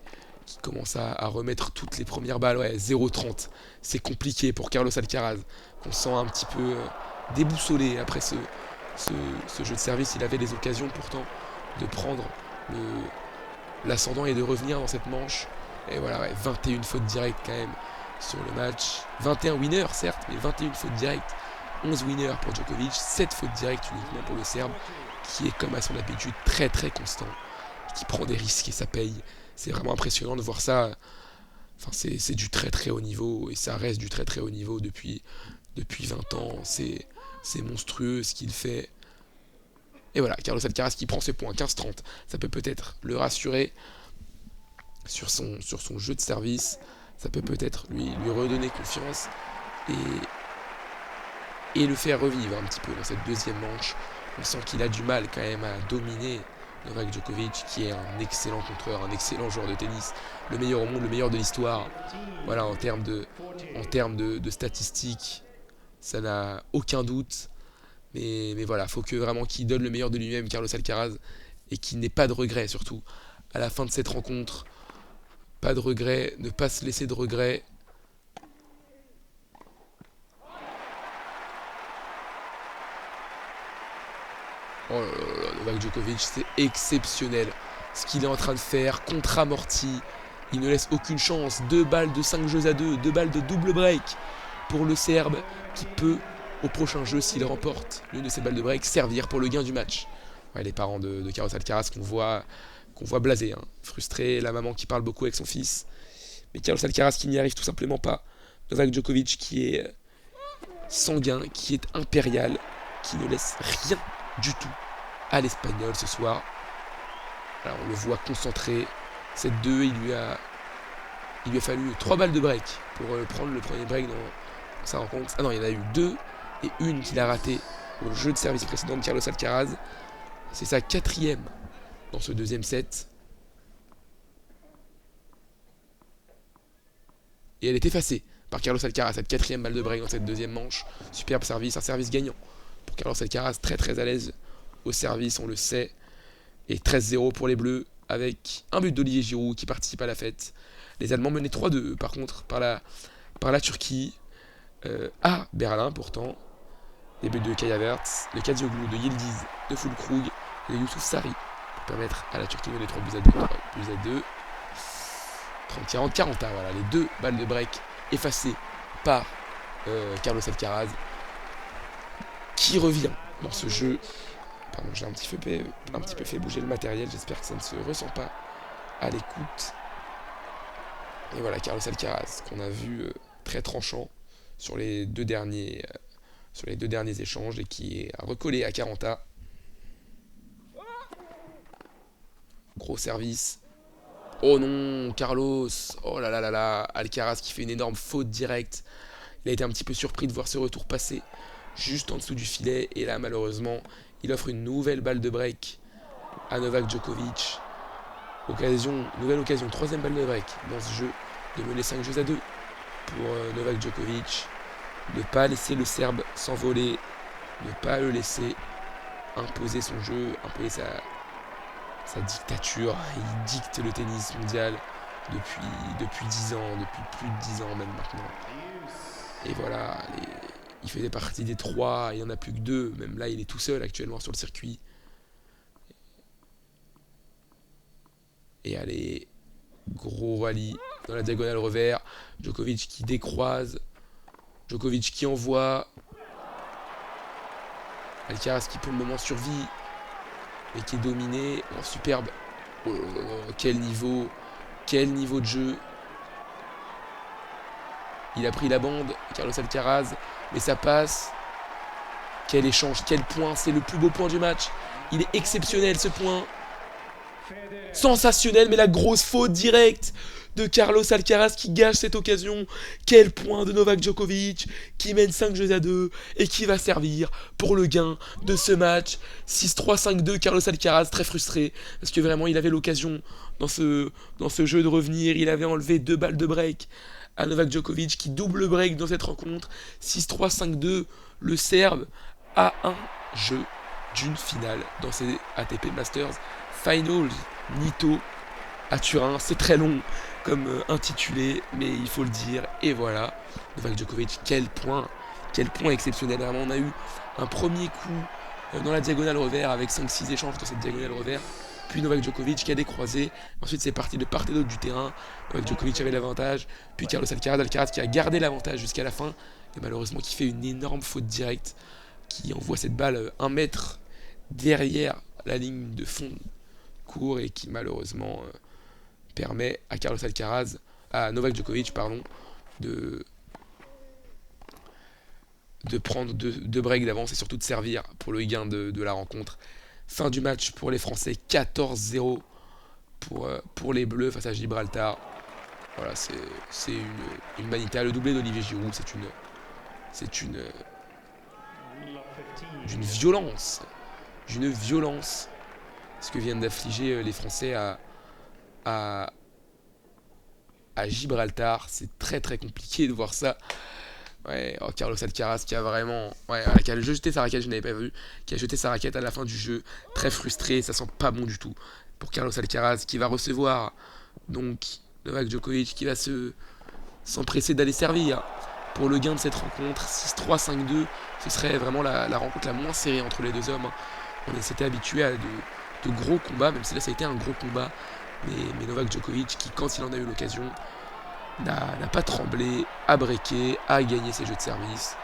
S1: commence à remettre toutes les premières balles. Ouais, 0-30. C'est compliqué pour Carlos Alcaraz. On sent un petit peu déboussolé après ce jeu de service. Il avait les occasions pourtant de prendre l'ascendant et de revenir dans cette manche. Et voilà, ouais, 21 fautes directes quand même sur le match. 21 winners certes, mais 21 fautes directes. 11 winners pour Djokovic, 7 fautes directes uniquement pour le Serbe, qui est comme à son habitude très très constant, qui prend des risques et ça paye. C'est vraiment impressionnant de voir ça. Enfin, c'est du très très haut niveau et ça reste du très très haut niveau depuis 20 ans. C'est monstrueux ce qu'il fait. Et voilà, Carlos Alcaraz qui prend ses points, 15-30. Ça peut peut-être le rassurer sur son jeu de service. Ça peut peut-être lui redonner confiance et le faire revivre un petit peu dans cette 2e manche. On sent qu'il a du mal quand même à dominer Novak Djokovic, qui est un excellent contreur, un excellent joueur de tennis, le meilleur au monde, le meilleur de l'histoire. Voilà, en termes de statistiques, ça n'a aucun doute. Mais voilà, faut que vraiment qu'il donne le meilleur de lui-même, Carlos Alcaraz, et qu'il n'ait pas de regrets surtout à la fin de cette rencontre. Pas de regrets, ne pas se laisser de regrets. Oh là là, Novak Djokovic, c'est exceptionnel ce qu'il est en train de faire, contre-amorti. Il ne laisse aucune chance. 2 balles de 5 jeux à 2, 2 balles de double break pour le Serbe qui peut, au prochain jeu, s'il remporte l'une de ces balles de break, servir pour le gain du match. Ouais, les parents de Carlos Alcaraz qu'on voit blasé, hein, frustré, la maman qui parle beaucoup avec son fils. Mais Carlos Alcaraz qui n'y arrive tout simplement pas. Novak Djokovic qui est sanguin, qui est impérial, qui ne laisse rien du tout à l'Espagnol ce soir. Alors on le voit concentré. Cette 2, il lui a fallu 3 balles de break pour prendre le premier break dans sa rencontre. Ah non, il y en a eu 2 et une qu'il a ratée au jeu de service précédent de Carlos Alcaraz. C'est sa 4e dans ce deuxième set. Et elle est effacée par Carlos Alcaraz, cette 4e balle de break dans cette deuxième manche. Superbe service, un service gagnant pour Carlos Alcaraz, très très à l'aise au service, on le sait. Et 13-0 pour les Bleus, avec un but d'Olivier Giroud qui participe à la fête. Les Allemands menaient 3-2 par contre par la Turquie, à Berlin pourtant. Des buts de Kai Havertz, de Kadioglu, de Yildiz, de Füllkrug et de Youssouf Sarri pour permettre à la Turquie de mener 3 buts à 2. 30-40, 40, voilà, les 2 balles de break effacées par Carlos Alcaraz qui revient dans ce jeu. Pardon, j'ai un petit peu fait bouger le matériel, j'espère que ça ne se ressent pas à l'écoute. Et voilà, Carlos Alcaraz qu'on a vu très tranchant sur les deux derniers échanges et qui est recollé à 40. Gros service. Oh non, Carlos. Oh là là là là. Alcaraz qui fait une énorme faute directe. Il a été un petit peu surpris de voir ce retour passer juste en dessous du filet. Et là, malheureusement, il offre une nouvelle balle de break à Novak Djokovic. Nouvelle occasion, 3e balle de break dans ce jeu, de mener 5 jeux à 2 pour Novak Djokovic. Ne pas laisser le Serbe s'envoler, ne pas le laisser imposer son jeu, imposer sa dictature. Il dicte le tennis mondial depuis 10 ans, depuis plus de 10 ans même maintenant. Et voilà, il faisait partie des 3, il n'y en a plus que 2, même là il est tout seul actuellement sur le circuit. Et allez, gros rallye dans la diagonale revers, Djokovic qui décroise, Djokovic qui envoie, Alcaraz qui pour le moment survit, mais qui est dominé, oh, superbe, oh, quel niveau de jeu. Il a pris la bande, Carlos Alcaraz, mais ça passe. Quel échange, quel point, c'est le plus beau point du match. Il est exceptionnel ce point. Sensationnel, mais la grosse faute directe de Carlos Alcaraz qui gâche cette occasion. Quel point de Novak Djokovic qui mène 5 jeux à 2 et qui va servir pour le gain de ce match. 6-3, 5-2, Carlos Alcaraz très frustré parce que vraiment il avait l'occasion dans ce jeu de revenir. Il avait enlevé 2 balles de break à Novak Djokovic qui double break dans cette rencontre. 6-3, 5-2, le Serbe a un jeu d'une finale dans ces ATP Masters Finals Nitto à Turin. C'est très long comme intitulé, mais il faut le dire. Et voilà, Novak Djokovic, quel point exceptionnel. Vraiment, on a eu un premier coup dans la diagonale revers avec 5-6 échanges dans cette diagonale revers. Puis Novak Djokovic qui a décroisé. Ensuite, c'est parti de part et d'autre du terrain. Novak Djokovic avait l'avantage. Puis Carlos Alcaraz qui a gardé l'avantage jusqu'à la fin. Et malheureusement, qui fait une énorme faute directe. Qui envoie cette balle 1 mètre derrière la ligne de fond court. Et qui malheureusement permet à Carlos Alcaraz, à Novak Djokovic, pardon, de prendre 2 breaks d'avance et surtout de servir pour le gain de la rencontre. Fin du match pour les Français, 14-0 pour les Bleus face à Gibraltar. Voilà, c'est une manita. Le doublé d'Olivier Giroud, c'est d'une violence. Ce que viennent d'affliger les Français à Gibraltar. C'est très très compliqué de voir ça. Ouais, oh, Carlos Alcaraz qui a vraiment... Ouais, qui a jeté sa raquette, je n'avais pas vu. Qui a jeté sa raquette à la fin du jeu. Très frustré, ça sent pas bon du tout. Pour Carlos Alcaraz qui va recevoir donc Novak Djokovic qui va s'empresser d'aller servir pour le gain de cette rencontre. 6-3, 5-2. Ce serait vraiment la rencontre la moins serrée entre les deux hommes. On s'était habitué à de gros combats, même si là ça a été un gros combat. mais Novak Djokovic qui, quand il en a eu l'occasion, n'a pas tremblé, a breaké, a gagné ses jeux de service,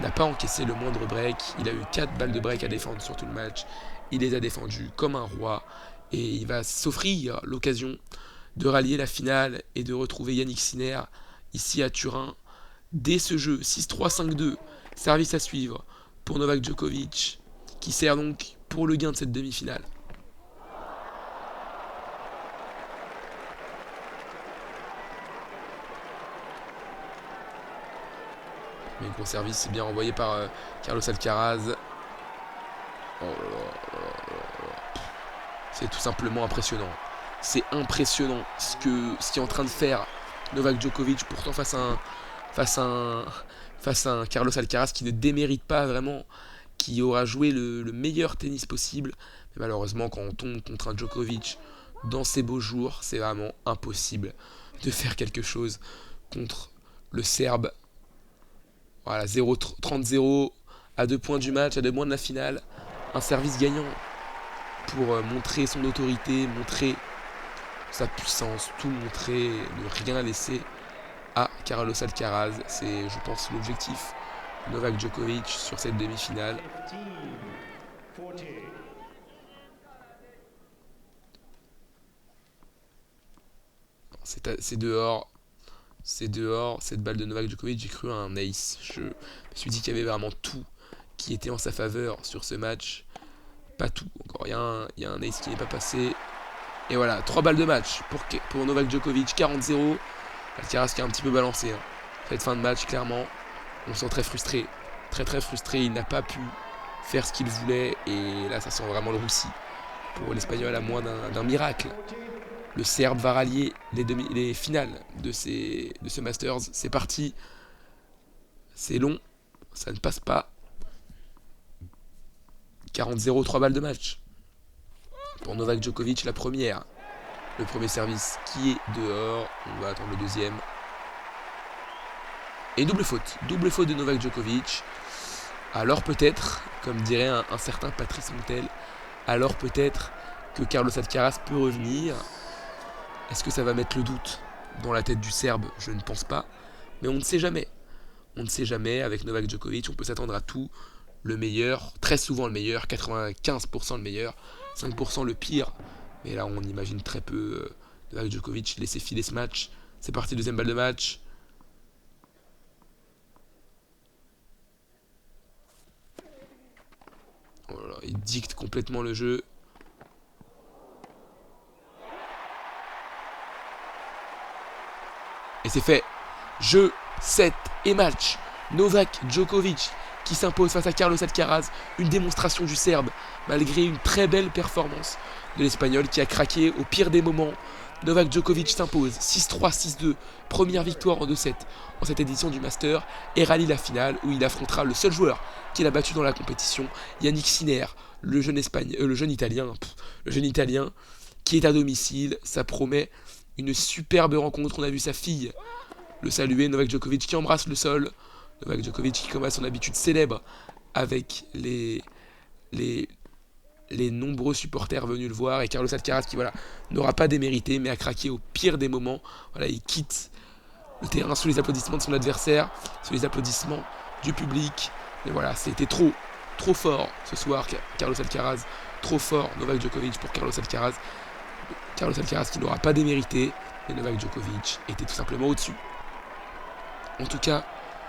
S1: n'a pas encaissé le moindre break. Il a eu 4 balles de break à défendre sur tout le match. Il les a défendues comme un roi et il va s'offrir l'occasion de rallier la finale et de retrouver Yannick Sinner ici à Turin. Dès ce jeu, 6-3, 5-2, service à suivre pour Novak Djokovic, qui sert donc pour le gain de cette demi-finale. Mais gros service, c'est bien envoyé par Carlos Alcaraz. Oh là là là là. C'est tout simplement impressionnant. C'est impressionnant ce qu'est en train de faire Novak Djokovic, pourtant face à un Carlos Alcaraz qui ne démérite pas vraiment, qui aura joué le meilleur tennis possible. Mais malheureusement, quand on tombe contre un Djokovic dans ses beaux jours, c'est vraiment impossible de faire quelque chose contre le Serbe. Voilà, 30-0 à 2 points du match, à 2 points de la finale. Un service gagnant pour montrer son autorité, montrer sa puissance, tout montrer, ne rien laisser à Carlos Alcaraz. C'est, je pense, l'objectif de Novak Djokovic sur cette demi-finale. C'est dehors. C'est dehors. Cette balle de Novak Djokovic, j'ai cru à un ace. Je me suis dit qu'il y avait vraiment tout qui était en sa faveur sur ce match. Pas tout. Encore, il y a un ace qui n'est pas passé. Et voilà, 3 balles de match pour Novak Djokovic, 40-0. Alcaraz qui a un petit peu balancé. Cette fin de match, clairement, on se sent très frustré. Très très frustré, il n'a pas pu faire ce qu'il voulait. Et là, ça sent vraiment le roussi pour l'Espagnol, à moins d'un miracle. Le Serbe va rallier les finales de ce Masters. C'est parti. C'est long, ça ne passe pas. 40-0, 3 balles de match. Pour Novak Djokovic, la première. Le premier service qui est dehors. On va attendre le deuxième. Et double faute. Double faute de Novak Djokovic. Alors peut-être, comme dirait un certain Patrice Montel, alors peut-être que Carlos Alcaraz peut revenir. Est-ce que ça va mettre le doute dans la tête du Serbe? Je ne pense pas. Mais on ne sait jamais. On ne sait jamais. Avec Novak Djokovic, on peut s'attendre à tout. Le meilleur, très souvent le meilleur, 95% le meilleur, 5% le pire. Mais là, on imagine très peu Novak Djokovic laisser filer ce match. C'est parti, deuxième balle de match. Oh là, il dicte complètement le jeu. Et c'est fait. Jeu, 7 et match. Novak Djokovic qui s'impose face à Carlos Alcaraz. Une démonstration du Serbe, malgré une très belle performance de l'Espagnol qui a craqué au pire des moments. Novak Djokovic s'impose 6-3, 6-2. Première victoire en 2-7 en cette édition du Master. Et rallie la finale où il affrontera le seul joueur qu'il a battu dans la compétition, Yannick Sinner, le jeune Italien qui est à domicile. Ça promet une superbe rencontre. On a vu sa fille le saluer, Novak Djokovic qui embrasse le sol. Novak Djokovic qui, comme à son habitude, célèbre avec les nombreux supporters venus le voir. Et Carlos Alcaraz qui, voilà, n'aura pas démérité mais a craqué au pire des moments. Voilà, il quitte le terrain sous les applaudissements de son adversaire, sous les applaudissements du public. Et voilà, c'était trop fort ce soir, Carlos Alcaraz. Trop fort, Novak Djokovic pour Carlos Alcaraz. Carlos Alcaraz qui n'aura pas démérité, mais Novak Djokovic était tout simplement au-dessus. En tout cas,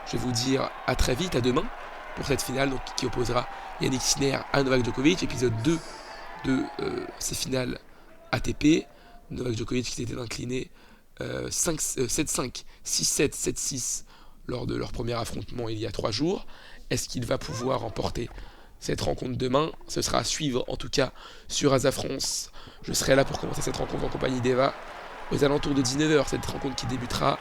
S1: je vais vous dire à très vite, à demain, pour cette finale donc, qui opposera Yannick Sinner à Novak Djokovic, épisode 2 de ces finales ATP. Novak Djokovic qui s'était incliné 7-5, 6-7, 7-6 lors de leur premier affrontement il y a 3 jours. Est-ce qu'il va pouvoir remporter cette rencontre demain? Ce sera à suivre en tout cas sur Asa France. Je serai là pour commencer cette rencontre en compagnie d'Eva aux alentours de 19h, cette rencontre qui débutera.